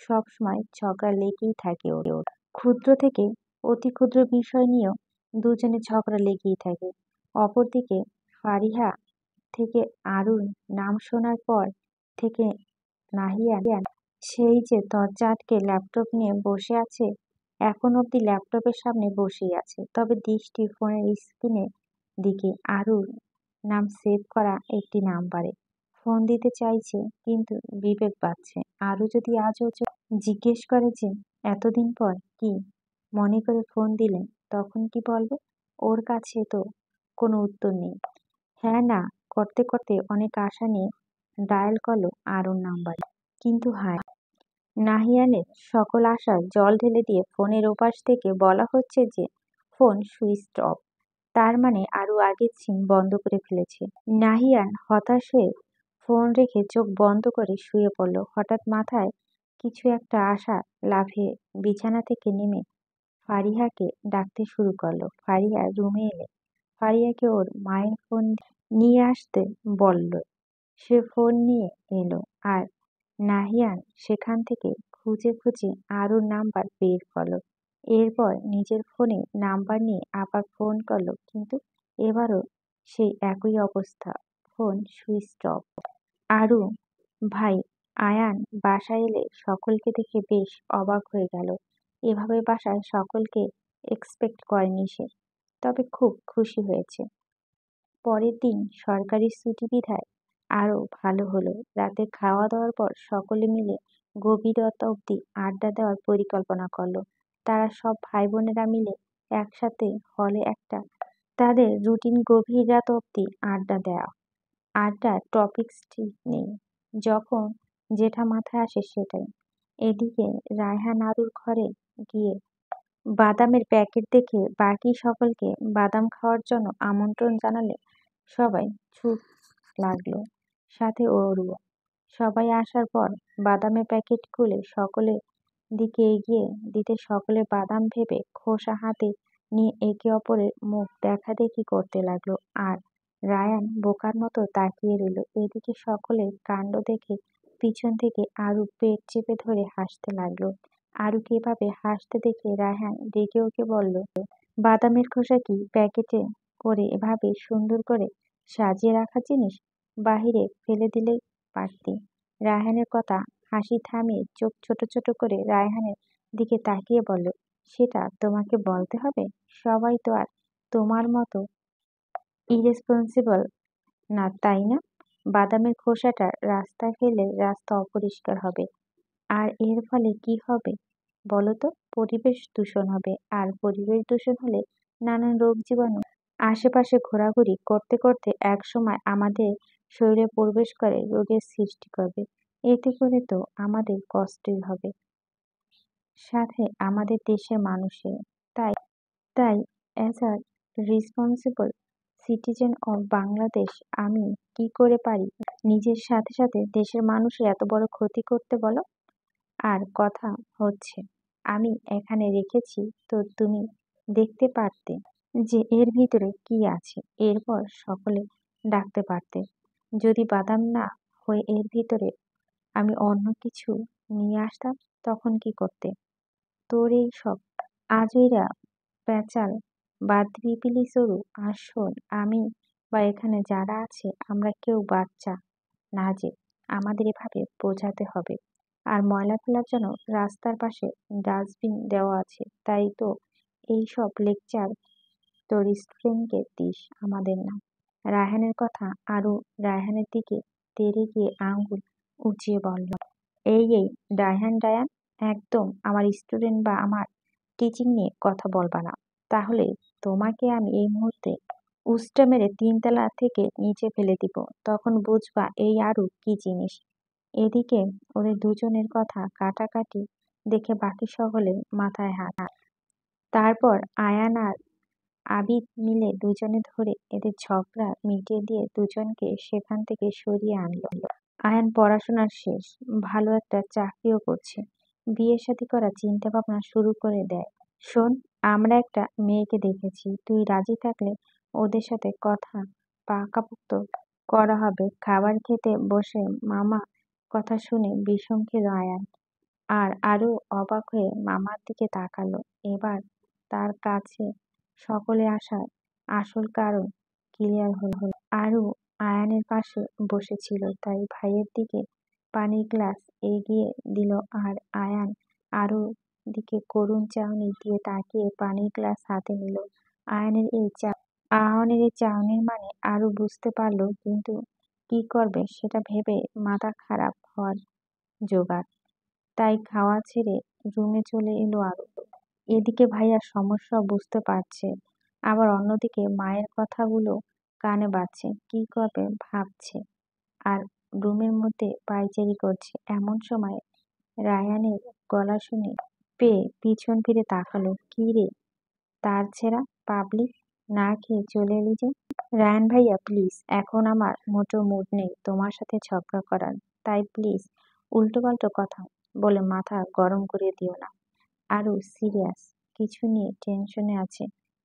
সবসময় ঝগড়া লেগেই থাকে ওর। ক্ষুদ্র থেকে অতি ক্ষুদ্র বিষয় নিয়েও দুজনের ঝগড়া লেগেই থাকে। অপরদিকে ফারিহা থেকে আরুর নাম শোনার পর থেকে নাহিয়ান সেই যে দরজা আটকে ল্যাপটপ নিয়ে বসে আছে, এখন অবধি ল্যাপটপের সামনে বসেই আছে। তবে দৃষ্টি ফোনের স্ক্রিনের দিকে। আরুর নাম সেভ করা একটি নাম্বারে ফোন দিতে চাইছে, কিন্তু বিবেক বাজছে। আরু যদি আজও জিজ্ঞেস করে যে এতদিন পর কি মনে করে ফোন দিলেন, তখন কি বলবে? ওর কাছে তো কোনো উত্তর নেই। হ্যাঁ না করতে করতে অনেক আশা নিয়ে ডায়াল করলো আরুর নাম্বারে। কিন্তু হায়, নাহিয়ানের সকল আশা জল ঢেলে দিয়ে ফোনের ওপাশ থেকে বলা হচ্ছে যে ফোন সুইচড অফ। তার মানে আরু আগের সিম বন্ধ করে ফেলেছে। নাহিয়ান হতাশ হয়ে ফোন রেখে চোখ বন্ধ করে শুয়ে পড়ল। হঠাৎ মাথায় কিছু একটা আশা লাফিয়ে বিছানা থেকে নেমে ফারিহাকে ডাকতে শুরু করলো। ফারিহা রুমে এলে ফারিহাকে ওর মায়ের ফোন নিয়ে আসতে বলল। সে ফোন নিয়ে এলো আর নাহিয়ান সেখান থেকে খুঁজে খুঁজে আরুর নাম্বার বের করলো। এরপর নিজের ফোনে নাম্বার নিয়ে আবার ফোন করলো, কিন্তু এবারও সেই একই অবস্থা, ফোন সুইচড অফ। আরু ভাই আয়ান বাসায় এলে সকলকে দেখে বেশ অবাক হয়ে গেল। এভাবে বাসায় সকলকে এক্সপেক্ট করেনি সে। তবে খুব খুশি হয়েছে। পরের দিন সরকারি ছুটি বিধায় আরো ভালো হলো। রাতে খাওয়া দাওয়ার পর সকলে মিলে গভীর রাত অবধি আড্ডা দেওয়ার পরিকল্পনা করলো। তারা সব ভাই বোনেরা মিলে একসাথে হলে একটা তাদের রুটিন, গভীর রাত অবধি আড্ডা দেওয়া। আড্ডার টপিকস ঠিক নেই, যখন যেটা মাথায় আসে সেটাই। এদিকে রায়হান আরুর ঘরে গিয়ে বাদামের প্যাকেট দেখে বাকি সকলকে বাদাম খাওয়ার জন্য আমন্ত্রণ জানালে সবাই ছুট লাগলো, সাথে ওরও। সবাই আসার পর বাদামের প্যাকেট খুলে সকলের দিকে এগিয়ে দিতে সকলে বাদাম ভেবে খোসা হাতে নিয়ে একে অপরের মুখ দেখাদেখি করতে লাগলো। আর রায়ান বোকার মতো তাকিয়ে রইল। এদিকে সকলের কাণ্ড দেখে পিছন থেকে আরু পেট চেপে ধরে হাসতে লাগলো। আরুকে এভাবে হাসতে দেখে রায়হান রেগে ওকে বলল, বাদামের খোসা কি প্যাকেটে করে এভাবে সুন্দর করে সাজিয়ে রাখা জিনিস? বাহিরে ফেলে দিলেই পারতি। রায়হানের কথা হাসি থামিয়ে চোখ ছোট ছোট করে রায়হানের দিকে তাকিয়ে বলল, সেটা তোমাকে বলতে হবে? সবাই তো আর তোমার মতো ইরেসপন্সিবল না, তাই না? বাদামের খোসাটা রাস্তায় ফেললে রাস্তা অপরিষ্কার হবে, আর এর ফলে কি হবে বলো তো? পরিবেশ দূষণ হবে, আর পরিবেশ দূষণ হলে নানান রোগ জীবাণু আশেপাশে ঘোরাঘুরি করতে করতে একসময় আমাদের শরীরে প্রবেশ করে রোগের সৃষ্টি করবে। এতে করে তো আমাদের কষ্টই হবে, সাথে আমাদের দেশের মানুষের। তাই তাই as a responsible citizen of Bangladesh আমি কি করে পারি নিজের সাথে সাথে দেশের মানুষের এত বড় ক্ষতি করতে বলো? আর কথা হচ্ছে আমি এখানে রেখেছি তো তুমি দেখতে পারতে যে এর ভিতরে কি আছে, এরপর সকলে ডাকতে পারতে। যদি বাদাম না হয়ে এর ভিতরে আমি অন্য কিছু নিয়ে আসতাম, তখন কি করতে? তোর এই সব আজইরা প্যাচাল বাদ দিবি প্লিজ অরু। আর শোন, আমি বা এখানে যারা আছে আমরা কেউ বাচ্চা না যে আমাদের এভাবে বোঝাতে হবে। আর ময়লা ফেলার জন্য রাস্তার পাশে ডাস্টবিন দেওয়া আছে, তাই তো এই সব লেকচার তোর স্টুডেন্টকে দিস, আমাদের না। রায়হানের কথা আরও রায়হানের দিকে তেড়ে গিয়ে আঙ্গুল উঁচিয়ে বলল, এই রায়হান রায়ান, একদম আমার স্টুডেন্ট বা আমার টিচিং নিয়ে কথা বলবা না, তাহলে তোমাকে আমি এই মুহূর্তে উস্টা মেরে 3 তলা থেকে নিচে ফেলে দিব, তখন বুঝবা এই আরু কি জিনিস। এদিকে ওদের দুজনের কথা কাটাকাটি দেখে বাকি সকলে মাথায় হাত। তারপর আয়ান আর আবিদ মিলে দুজনে ধরে এদের ঝগড়া মিটিয়ে দিয়ে দুজনকে সেখান থেকে সরিয়ে আনলো। আয়ান পড়াশোনার শেষ, ভালো একটা চাকরিও করছে, বিয়ে শাদী করার চিন্তা ভাবনা শুরু করে দেয়। শোন, আমরা একটা মেয়েকে দেখেছি, তুই রাজি থাকলে ওদের সাথে কথা পাকাপোক্ত করা হবে। খাবার খেতে বসে মামা কথা শুনে বিষম খেল আয়ান। আর আরু অবাক হয়ে মামার দিকে তাকালো। এবার তার কাছে সকলে আসার আসল কারণ ক্লিয়ার হলো। আরু আয়ানের পাশে বসেছিল, তাই ভাইয়ের দিকে পানির গ্লাস এগিয়ে দিল আর আয়ান আরুর দিকে করুণ চাহনি দিয়ে তাকিয়ে পানির গ্লাস হাতে নিল। আয়ানের এই চাহনির মানে আরু বুঝতে পারল, কিন্তু কি করবে সেটা ভেবে মাথা খারাপ হওয়ার জোগাড়। তাই খাওয়া ছেড়ে রুমে চলে এলো আরু। এদিকে ভাইয়া সমস্যা বুঝতে পারছে, আবার অন্যদিকে মায়ের কথাগুলো কানে বাজছে। কি করবে ভাবছে আর রুমের মধ্যে পায়চারি করছে। এমন সময় রায়ানের গলা শুনে পেয়ে পিছন ফিরে তাকালো। কি রে, তার ছেঁড়া পাবলিক না খেয়ে চলে এলি যে? রায়ান ভাইয়া প্লিজ, এখন আমার মোটো মুড নেই তোমার সাথে ঝগড়া করার, তাই প্লিজ উল্টোপাল্টো কথা বলে মাথা গরম করে দিও না। আরু সিরিয়াস কিছু নিয়ে টেনশনে আছে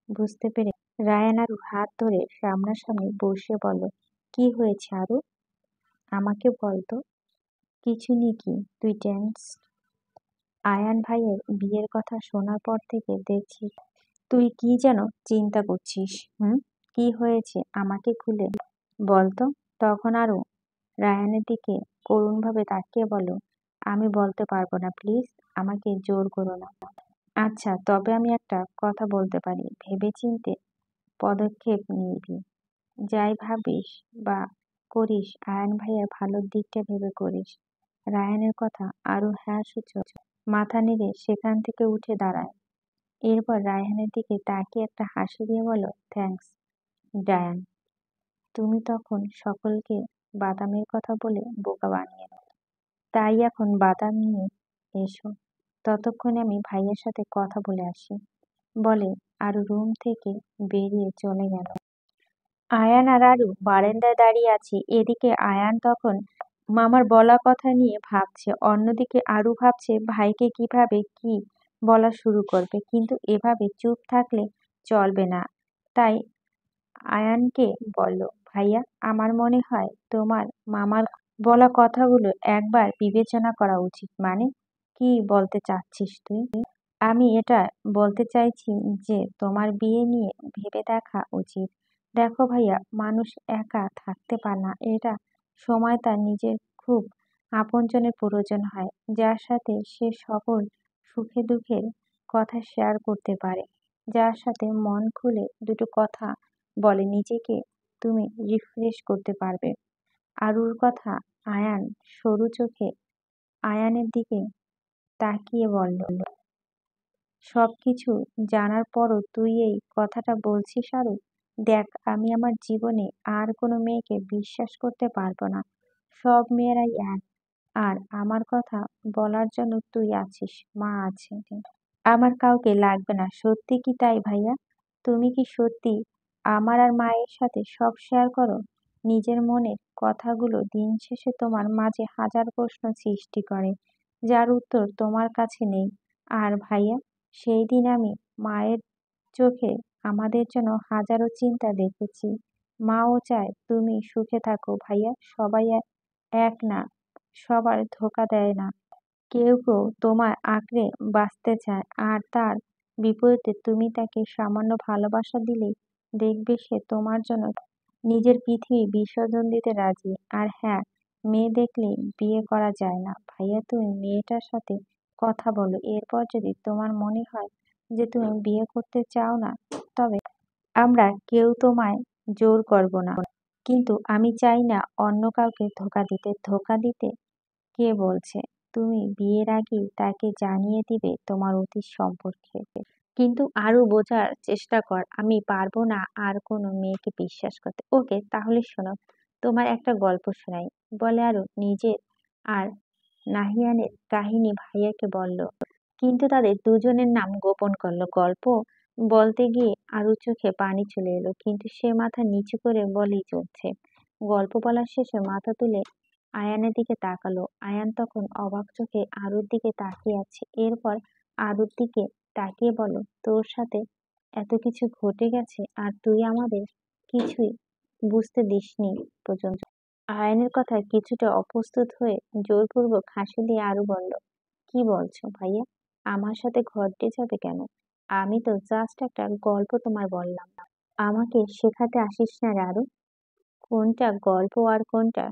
বুঝতে পেরে রায়ান আরু হাত ধরে সামনাসামনি বসে বলল, কি হয়েছে আরু, আমাকে বলতো। কিছু নিয়ে কি তুই টেন্স? আয়ান ভাইয়ের বিয়ের কথা শোনার পর থেকে দেখছি তুই কি যেন চিন্তা করছিস। কি হয়েছে আমাকে খুলে বলতো। তখন আরো রায়ানের দিকে করুণভাবে তাকিয়ে বলল, আমি বলতে পারবো না, প্লিজ আমাকে জোর করো না। আচ্ছা, তবে আমি একটা কথা বলতে পারি, ভেবেচিন্তে পদক্ষেপ নিবি। যাই ভাবিস বা করিস আয়ান ভাইয়ের ভালোর দিকটা ভেবে করিস। রায়ানের কথা আরো হ্যাঁ সূচক মাথা নেড়ে সেখান থেকে উঠে দাঁড়ায়। এরপর রায়হানের দিকে তাকিয়ে একটা হাসি দিয়ে বলল, থ্যাঙ্কস ডায়ান, তুমি তখন সকলকে বাদামের কথা বলে বোকা বানিয়ে দাও। তাই এখন বাদাম নিয়ে এসো, ততক্ষণে আমি ভাইয়ের সাথে কথা বলে আসি বলে আরু রুম থেকে বেরিয়ে চলে গেল। আয়ান আর আরু বারান্দায় দাঁড়িয়ে আছে। এদিকে আয়ান তখন মামার বলা কথা নিয়ে ভাবছে, অন্যদিকে আরু ভাবছে ভাইকে কিভাবে কি বলা শুরু করবে, কিন্তু এভাবে চুপ থাকলে চলবে না। তাই আয়ানকে বলল, ভাইয়া আমার মনে হয় তোমার মামার বলা কথাগুলো একবার বিবেচনা করা উচিত। মানে কি বলতে চাচ্ছিস তুই? আমি এটা বলতে চাইছি যে তোমার বিয়ে নিয়ে ভেবে দেখা উচিত। দেখো ভাইয়া, মানুষ একা থাকতে পারে না, এটা সময় তার নিজের খুব আপনজনের প্রয়োজন হয়, যার সাথে সে সকল সুখে দুঃখের কথা শেয়ার করতে পারে, যার সাথে মন খুলে দুটো কথা বলে নিজেকে তুমি রিফ্রেশ করতে পারবে। আরুর কথা আয়ান সরু চোখে আয়ানের দিকে তাকিয়ে বলল, সবকিছু জানার পরও তুই এই কথাটা বলছিস আরু? দেখ, আমি আমার জীবনে আর কোনো মেয়েকে বিশ্বাস করতে পারবো না। সব মেয়েরাই এক। আর আমার কথা বলার জন্য তুই আছিস, মা আছে, আমার কাউকে লাগবে না। সত্যি কি তাই ভাইয়া? তুমি কি সত্যি আমার আর মায়ের সাথে সব শেয়ার করো? নিজের মনের কথাগুলো দিন শেষে তোমার মাঝে হাজার প্রশ্ন সৃষ্টি করে, যার উত্তর তোমার কাছে নেই। আর ভাইয়া, সেই দিন আমি মায়ের চোখে আমাদের জন্য হাজারো চিন্তা দেখেছি। মাও চায় তুমি সুখে থাকো ভাইয়া। সবাই এক না, সবার ধোঁকা দেয় না। কেউ কেউ তোমায় আঁকড়ে বাঁচতে চায়, আর তার বিপরীতে তুমি তাকে সামান্য ভালোবাসা দিলেই দেখবে সে তোমার জন্য নিজের পৃথিবী বিসর্জন দিতে রাজি। আর হ্যাঁ, মেয়ে দেখলেই বিয়ে করা যায় না ভাইয়া। তুমি মেয়েটার সাথে কথা বলো, এরপর যদি তোমার মনে হয় যে তুমি বিয়ে করতে চাও না, তবে আমরা কেউ তোমায় জোর করব না। কিন্তু আমি চাই না অন্য কাউকে ধোঁকা দিতে। ধোঁকা দিতে কে বলছে? তুমি বিয়ের আগেই তাকে জানিয়ে দিবে তোমার অতীত সম্পর্কে। কিন্তু আরো বোঝার চেষ্টা কর, আমি পারবো না আর কোনো মেয়েকে বিশ্বাস করতে। ওকে, তাহলে শোনো, তোমার একটা গল্প শোনাই বলে আরো নিজের আর নাহিয়ানের কাহিনী ভাইয়াকে বলল, কিন্তু তাদের দুজনের নাম গোপন করলো। গল্প বলতে গিয়ে আরু চোখে পানি চলে এলো, কিন্তু সে মাথা নিচু করে বলেই চলছে। গল্প বলার শেষে মাথা তুলে আয়ানের দিকে তাকালো। আয়ান তখন অবাক চোখে আরুর দিকে তাকিয়ে আছে। এরপর আরুর দিকে তাকিয়ে বলল, তোর সাথে এত কিছু ঘটে গেছে আর তুই আমাদের কিছুই বুঝতে দিসনি পর্যন্ত। আয়নের কথায় কিছুটা অপ্রস্তুত হয়ে জোরপূর্বক হাসি দিয়ে আরু বলল, কি বলছো ভাইয়া? আমার সাথে ঘটে যাবে কেন? আমি তো জাস্ট একটা গল্প তোমায় বললাম। আমাকে শেখাতে আসিস না রে আরু। কোনটা গল্প আর কোনটা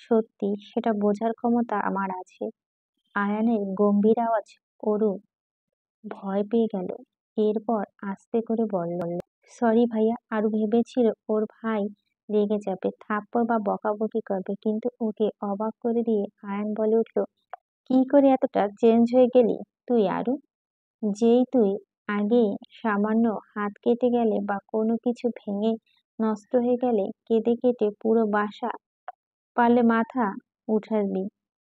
সত্যি সেটা বোঝার ক্ষমতা আমার আছে। আয়ানের গম্ভীর আওয়াজ ওরু ভয় পেয়ে গেল। এরপর আস্তে করে বলল, সরি ভাইয়া। আরু ভেবেছিল ওর ভাই রেগে যাবে, থাপ্পড় বা বকাবকি করবে, কিন্তু ওকে অবাক করে দিয়ে আয়ান বলে উঠল, কি করে এতটা চেঞ্জ হয়ে গেলি তুই আরু? যেই তুই আগে সামান্য হাত কেটে গেলে বা কোনো কিছু ভেঙে নষ্ট হয়ে গেলে কেটে কেটে পুরো বাসা পারলে মাথা উঠাবি,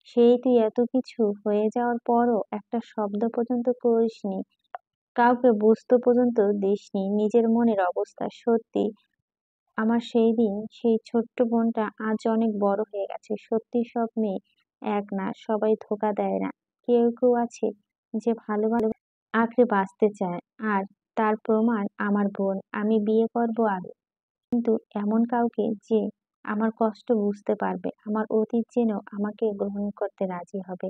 সেই তুই এত কিছু হয়ে যাওয়ার পরও একটা শব্দ পর্যন্ত করিসনি, কাউকে বুঝতে পর্যন্ত দিসনি নিজের মনের অবস্থা। সত্যি আমার সেই দিন সেই ছোট্ট বোনটা আজ অনেক বড় হয়ে গেছে। সত্যি সব মেয়ে এক না, সবাই ধোকা দেয় না। কেউ কেউ আছে যে ভালো ভালো আঁকড়ে বাঁচতে চায়, আর তার প্রমাণ আমার বোন। আমি বিয়ে করব আরো, কিন্তু এমন কাউকে যে আমার কষ্ট বুঝতে পারবে, আমার অতীত জেনেও আমাকে গ্রহণ করতে রাজি হবে।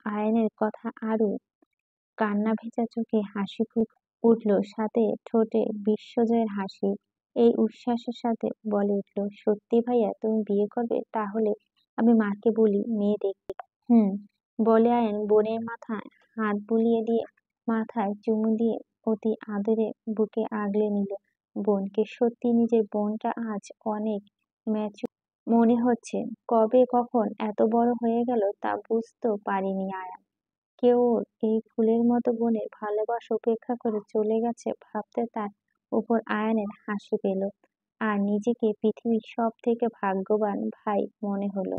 আয়নের কথা আরু কান্না ভেজা চোখে হাসি উঠল, সাথে ঠোঁটে বিশ্বজয়ের হাসি। এই উচ্ছ্বাসের সাথে বলে উঠল, সত্যি ভাইয়া তুমি বিয়ে করবে? তাহলে আমি মাকে বলি, মেয়ে দেখতে। হুম, বলে আয়ন বোনের মাথায় হাত বুলিয়ে দিয়ে মাথায় চুমু দিয়ে অতি আদরে বুকে আগলে নিল বোনকে। সত্যি নিজের বোনটা আজ অনেক ম্যাচিউর মনে হচ্ছে। কবে কখন এত বড় হয়ে গেল তা বুঝতেও পারিনি আয়ান। কেউ ওর এই ফুলের মতো বোনের ভালোবাসা উপেক্ষা করে চলে গেছে ভাবতে তার উপর আয়ানের হাসি পেল, আর নিজেকে পৃথিবীর সব থেকে ভাগ্যবান ভাই মনে হলো।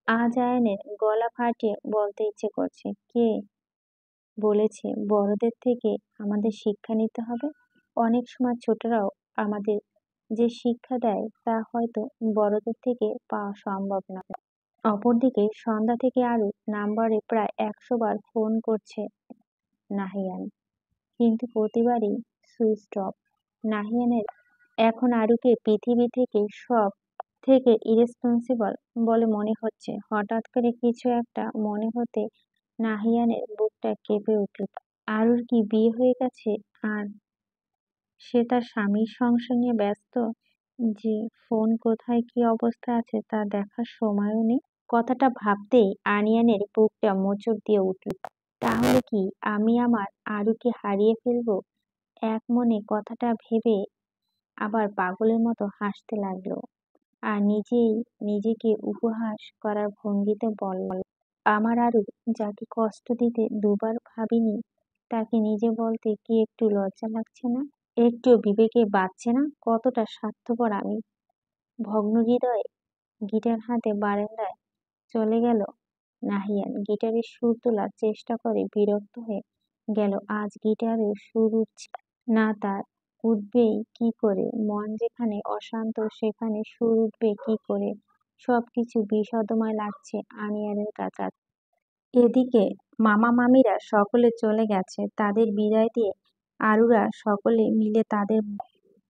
আজ আয়ানের গলা ফাটিয়ে বলতে ইচ্ছে করছে, কে বলেছে বড়দের থেকে আমাদের শিক্ষা নিতে হবে? অনেক সময় ছোটরাও আমাদের যে শিক্ষা দেয় তা হয়তো বড়দের থেকে পাওয়া সম্ভব না। অপরদিকে সন্ধ্যা থেকে আরু নাম্বারে প্রায় 100 বার ফোন করছে নাহিয়ান, কিন্তু প্রতিবারই সুইচ অফ। নাহিয়ানের এখন আরুকে পৃথিবী থেকে সব থেকে ইরেসপন্সিবল বলে মনে হচ্ছে। হঠাৎ করে কিছু একটা মনে হতে নাহিয়ানের বুকটা কেঁপে উঠল। আরুর কি বিয়ে হয়ে গেছে আর সে তার স্বামীর সংসার নিয়ে ব্যস্ত, যে ফোন কোথায় কি অবস্থা আছে তা দেখার সময়ও নেই? কথাটা ভাবতেই আনিয়ানের বুকটা মোচড় দিয়ে উঠল। তাহলে কি আমি আমার আরুকে হারিয়ে ফেলবো? এক মনে কথাটা ভেবে আবার পাগলের মতো হাসতে লাগলো, আর নিজেই নিজেকে উপহাস করার ভঙ্গিতে বলল, আমার আরু যাকে কষ্ট দিতে দুবার ভাবিনি তাকে নিজে বলতে কি একটু লজ্জা লাগছে না? একটু বিবেকে বাঁচছে না কতটা স্বার্থপর আমি? ভগ্ন হৃদয়ে গিটার হাতে বারান্দায় চলে গেল নাহিয়ান। গিটারের সুর তোলার চেষ্টা করে বিরক্ত হয়ে গেল। আজ গিটারের সুর উঠছে না তার। উঠবেই কি করে? মন যেখানে অশান্ত সেখানে সুর উঠবে কি করে? সবকিছু বিষাদময় লাগছে আনিয়ানের কাছে। এদিকে মামা মামিরা সকলে চলে গেছে। তাদের বিদায় দিয়ে আরুরা সকলে মিলে তাদের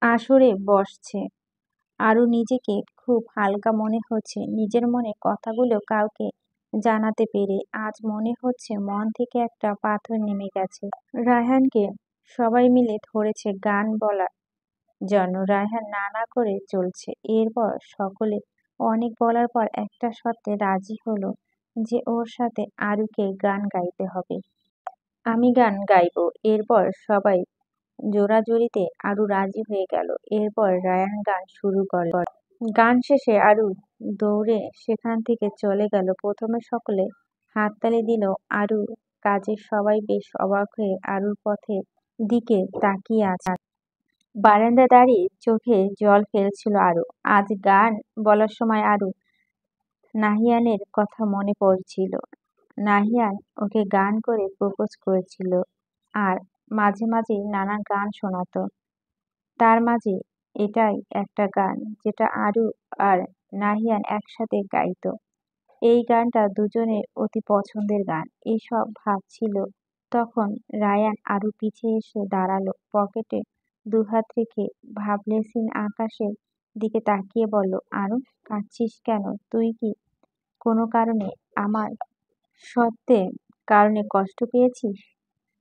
আসরে বসছে। আরু নিজেকে খুব হালকা মনে হচ্ছে, নিজের মনে কথাগুলো কাউকে জানাতে পেরে। আজ মনে হচ্ছে মন থেকে একটা পাথর নেমে গেছে। রায়হানকে সবাই মিলে ধরেছে গান বলার জন্য। রায়হান না না করে চলছে। এরপর সকলে অনেক বলার পর একটা শর্তে রাজি হলো যে ওর সাথে আরুকে গান গাইতে হবে। আমি গান গাইবো। এরপর সবাই জোরাজুরিতে আরু রাজি হয়ে গেল। এরপর রায়ান গান শুরু করে। গান শেষে আরু দৌড়ে সেখান থেকে চলে গেল। প্রথমে সকলে হাততালি দিল। আরু কাজে সবাই বেশ অবাক হয়ে আরুর পথের দিকে তাকিয়ে আছে। বারান্দায় দাঁড়িয়ে চোখে জল ফেলছিল আরু। আজ গান বলার সময় আরু নাহিয়ানের কথা মনে পড়ছিল। নাহিয়ান ওকে গান করে প্রপোজ করেছিল, আর মাঝে মাঝে নানা গান শোনাতো। তার মাঝে এটাই একটা গান যেটা আরু আর নাহিয়ান একসাথে গাইতো। এই গানটা দুজনের অতি পছন্দের গান। এসব ভাবছিল তখন রায়ান আরু পিছে এসে দাঁড়ালো। পকেটে দুহাত রেখে ভাবলেশহীন আকাশের দিকে তাকিয়ে বলল, আরু কাঁদছিস কেন? তুই কি কোনো কারণে আমার সত্যের কারণে কষ্ট পেয়েছিস?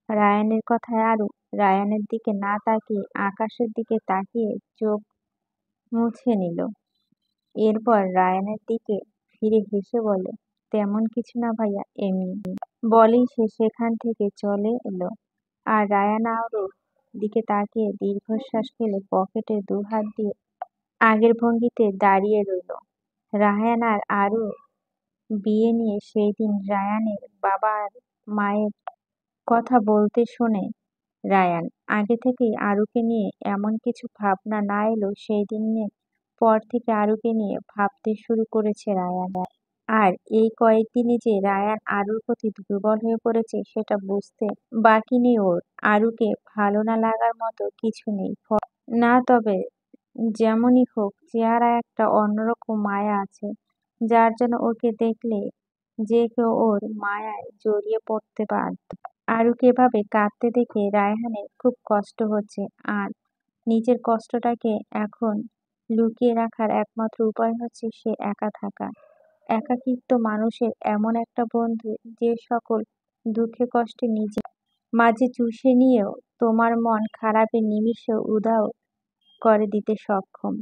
রায়ানের কথায় আরু রায়ানের দিকে না তাকিয়ে আকাশের দিকে তাকিয়ে চোখ মুছে নিল। এরপর রায়ানের দিকে ফিরে হেসে বলে, তেমন কিছু না ভাইয়া, এমনি। বলেই সে সেখান থেকে চলে এলো। আর রায়ান আরুর দিকে তাকিয়ে দীর্ঘশ্বাস ফেলে পকেটে দুহাত দিয়ে আগের ভঙ্গিতে দাঁড়িয়ে রইল। রায়ান আর আরু বিয়ে নিয়ে সেই দিন রায়ানের বাবা আর মায়ের কথা বলতে শোনে রায়ান। আগে থেকেই আরুকে নিয়ে এমন কিছু ভাবনা না এলেও সেই দিনের পর থেকে আরুকে নিয়ে ভাবতে শুরু করেছে রায়ান। আর এই কয়েকদিনে যে রায়ান আরুর প্রতি দুর্বল হয়ে পড়েছে সেটা বুঝতে বাকি নেই ওর। আরুকে ভালো না লাগার মতো কিছু নেই না, তবে যেমনই হোক চেহারা একটা অন্যরকম মায়া আছে, যার জন্য ওকে দেখলে যে কেউ ওর মায়ায় জড়িয়ে পড়তে বাধ্য। আরুকে এভাবে কাঁদতে দেখে রায়হানের খুব কষ্ট হচ্ছে। আর নিজের কষ্টটাকে এখন লুকিয়ে রাখার একমাত্র উপায় হচ্ছে সে একা থাকা। একাকিত্ব মানুষের এমন একটা বন্ধু যে সকল দুঃখে কষ্টে নিজে মাঝে চুষে নিয়েও তোমার মন খারাপের নিমিষে উধাও করে দিতে সক্ষম।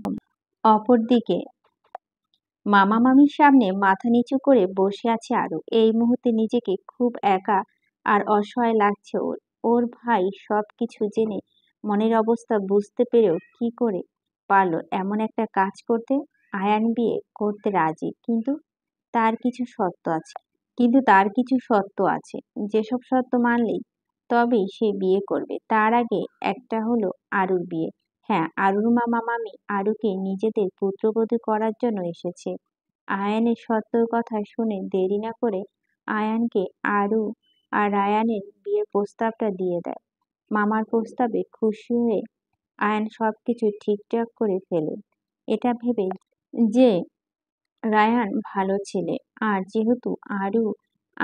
অপরদিকে মামা মামির সামনে মাথা নিচু করে বসে আছে আরু। এই মুহূর্তে নিজেকে খুব একা আর অসহায় লাগছে ওর। ওর ভাই সবকিছু জেনে মনের অবস্থা বুঝতে পেরেও কি করে পারলো এমন একটা কাজ করতে? আয়ান বিয়ে করতে রাজি, কিন্তু তার কিছু শর্ত আছে। যেসব শর্ত মানলেই তবেই সে বিয়ে করবে। তার আগে একটা হলো আরুর বিয়ে। হ্যাঁ, আরুর মামা মামি আরুকে নিজেদের পুত্রবধূ করার জন্য এসেছে। আয়ানের শর্তের কথা শুনে দেরি না করে আয়ানকে আরু আর রায়ানের বিয়ের প্রস্তাবটা দিয়ে দেয়। মামার প্রস্তাবে খুশি হয়ে আয়ান সবকিছু ঠিকঠাক করে ফেলে, এটা ভেবে যে রায়ান ভালো ছেলে। আর যেহেতু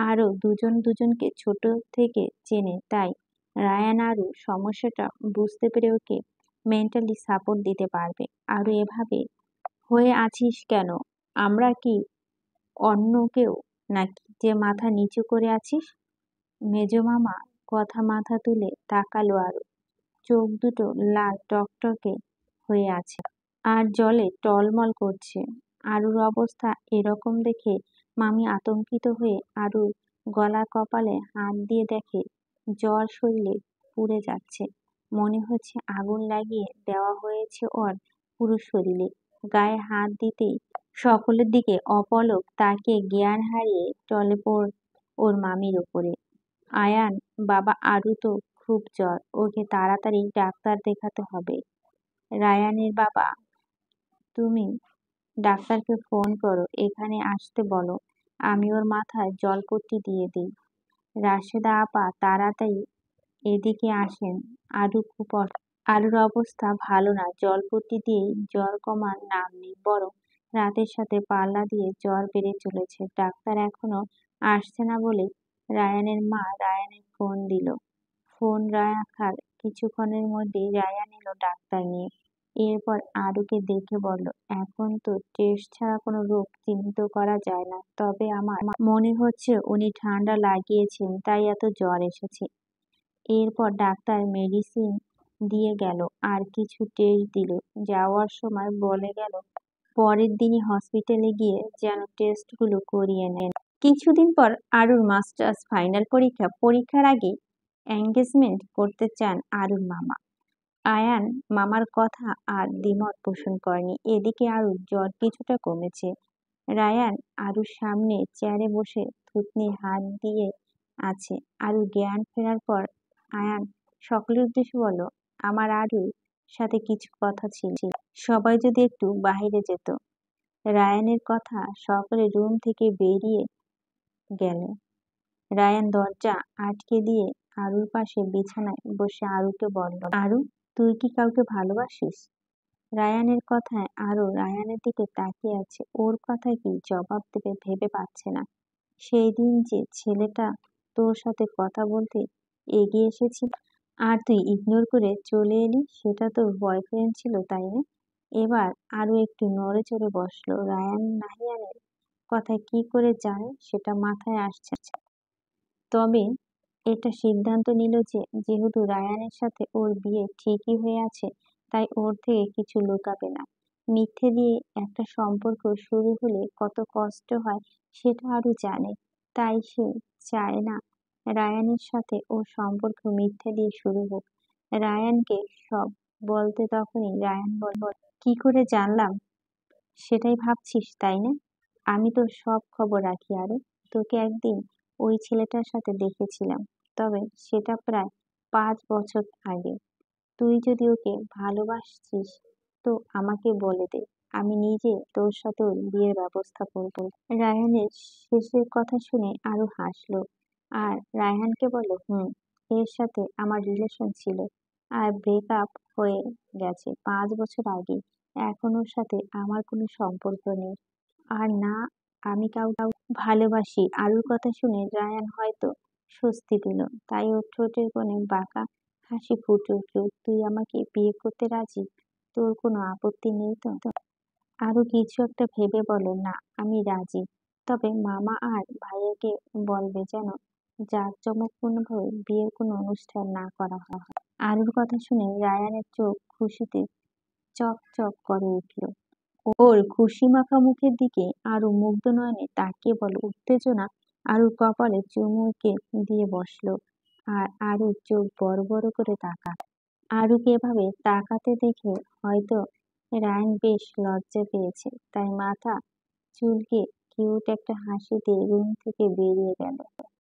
আরও দুজন দুজনকে ছোট থেকে চেনে, তাই রায়ান আরু সমস্যাটা বুঝতে পেরে ওকে মেন্টালি সাপোর্ট দিতে পারবে। আরু এভাবে হয়ে আছিস কেন? আমরা কি অন্য কেউ নাকি যে মাথা নিচু করে আছিস? মেজো মামা কথা মাথা তুলে তাকালো আরু। চোখ দুটো লাল টকটকে হয়ে আছে আর জলে টলমল করছে। আরুর অবস্থা এরকম দেখে মামি আতঙ্কিত হয়ে আরুর গলা কপালে হাত দিয়ে দেখে জ্বর শরীরে পুড়ে যাচ্ছে। মনে হচ্ছে আগুন লাগিয়ে দেওয়া হয়েছে ওর পুরো শরীরে। গায়ে হাত দিতেই সকলের দিকে অপলক তাকিয়ে জ্ঞান হারিয়ে টলে পড় ওর মামির উপরে। আয়ান, বাবা আরু তো খুব জ্বর, ওকে তাড়াতাড়ি ডাক্তার দেখাতে হবে। রায়ানের বাবা, তুমি ডাক্তারকে ফোন করো, এখানে আসতে বলো, আমি ওর মাথায় জলপট্টি দিয়ে দিই। রাশেদা আপা তাড়াতাড়ি এদিকে আসেন, আরুর অবস্থা ভালো না। জলপট্টি দিয়েই জ্বর কমার নাম নেই, বরং রাতের সাথে পাল্লা দিয়ে জ্বর বেড়ে চলেছে। ডাক্তার এখনো আসছে না বলে রায়ানের মা রায়ানের ফোন দিল। ফোন রাখার কিছুক্ষণের মধ্যেই রায়ান এলো ডাক্তার নিয়ে। এরপর আরুকে দেখে বলল, এখন তো টেস্ট ছাড়া কোনো রোগ চিহ্নিত করা যায় না, তবে আমার মনে হচ্ছে উনি ঠান্ডা লাগিয়েছেন, তাই এত জ্বর এসেছে। এরপর ডাক্তার মেডিসিন দিয়ে গেল আর কিছু টেস্ট দিল। যাওয়ার সময় বলে গেল পরের দিনই হসপিটালে গিয়ে যেন টেস্টগুলো করিয়ে নেন। কিছুদিন পর আরুর মাস্টার্স ফাইনাল পরীক্ষার আগে এঙ্গেজমেন্ট করতে চান আরুর মামা। আয়ান মামার কথা আর দ্বিমত পোষণ করেনি। এদিকে আরুর জ্বর কিছুটা কমেছে। রায়ান আরুর সামনে চেয়ারে বসে থুতনি হাত দিয়ে আছে। আরুর জ্ঞান ফেরার পর আয়ান সকলের উদ্দেশ্যে বলল, আমার আরুর সাথে কিছু কথা ছিল, সবাই যদি একটু বাইরে যেত। রায়ানের কথা সকলে রুম থেকে বেরিয়ে গেল। রায়ান দরজা আটকে দিয়ে আরুর পাশে বিছানায় বসে আরুকে বলল, আরু, তুই কি কাউকে ভালোবাসিস? রায়ানের কথায় আরু রায়ানের দিকে তাকিয়ে আছে। ওর কথায় কি জবাব দেবে ভেবে পাচ্ছে না। সেই দিন যে ছেলেটা তোর সাথে কথা বলতে এগিয়ে এসেছিল আর তুই ইগনোর করে চলে এলি, সেটা তোর বয়ফ্রেন্ড ছিল, তাই না? এবার আরো একটু নড়ে চড়ে বসলো। রায়ান নাহিয়ানের কথা কি করে জানে সেটা মাথায় আসছে না। তবে এটা সিদ্ধান্ত নিল যে যেহেতু রায়ানের সাথে ওর বিয়ে ঠিকই হয়ে আছে, তাই ওর থেকে কিছু লুকাবে না। মিথ্যে দিয়ে একটা সম্পর্ক শুরু হলে কত কষ্ট হয় সেটা আরও জানে। তাই সে চায় না রায়ানের সাথে ওর সম্পর্ক মিথ্যে দিয়ে শুরু হোক। রায়ানকে সব বলতে তখনই রায়ান বল, কি করে জানলাম সেটাই ভাবছিস তাই না? আমি তো সব খবর রাখি। আরে তোকে একদিন ওই ছেলেটার সাথে দেখেছিলাম, তবে সেটা প্রায় 5 বছর আগে। তুই যদি ওকে ভালোবাসছিস তো আমাকে বলে দে, আমি নিজে তোর সাথে ওর বিয়ের ব্যবস্থা করব। রায়হানের শেষের কথা শুনে আরো হাসলো আর রায়হানকে বলল, এর সাথে আমার রিলেশন ছিল আর ব্রেকআপ হয়ে গেছে 5 বছর আগে। এখন ওর সাথে আমার কোনো সম্পর্ক নেই। আর না, আমি কাউকে ভালোবাসি। আরুর কথা শুনে রায়ান হয়তো স্বস্তি পেল, তাই ওর ঠোঁটের কোণে বাঁকা হাসি ফুটে উঠল। তুই আমাকে বিয়ে করতে রাজি? তোর কোনো আপত্তি নেই তো? আরো কিছু একটা ভেবে বলে, না আমি রাজি, তবে মামা আর ভাইয়াকে বলবে যেন জাঁকজমকপূর্ণভাবে বিয়ের কোনো অনুষ্ঠান না করা হয়। আরুর কথা শুনে রায়ানের চোখ খুশিতে চকচক করে উঠল। ওর খুশি মাখা মুখের দিকে আরু মুগ্ধ নয়নে তাকিয়ে বলে, উত্তেজনা আরুর কপালে চুমুকে দিয়ে বসলো। আর আরুর চোখ বড় বড় করে তাকায়। আরুকে এভাবে তাকাতে দেখে হয়তো রায়ান বেশ লজ্জা পেয়েছে, তাই মাথা চুলকে কিউট একটা হাসি দিয়ে রুম থেকে বেরিয়ে গেল।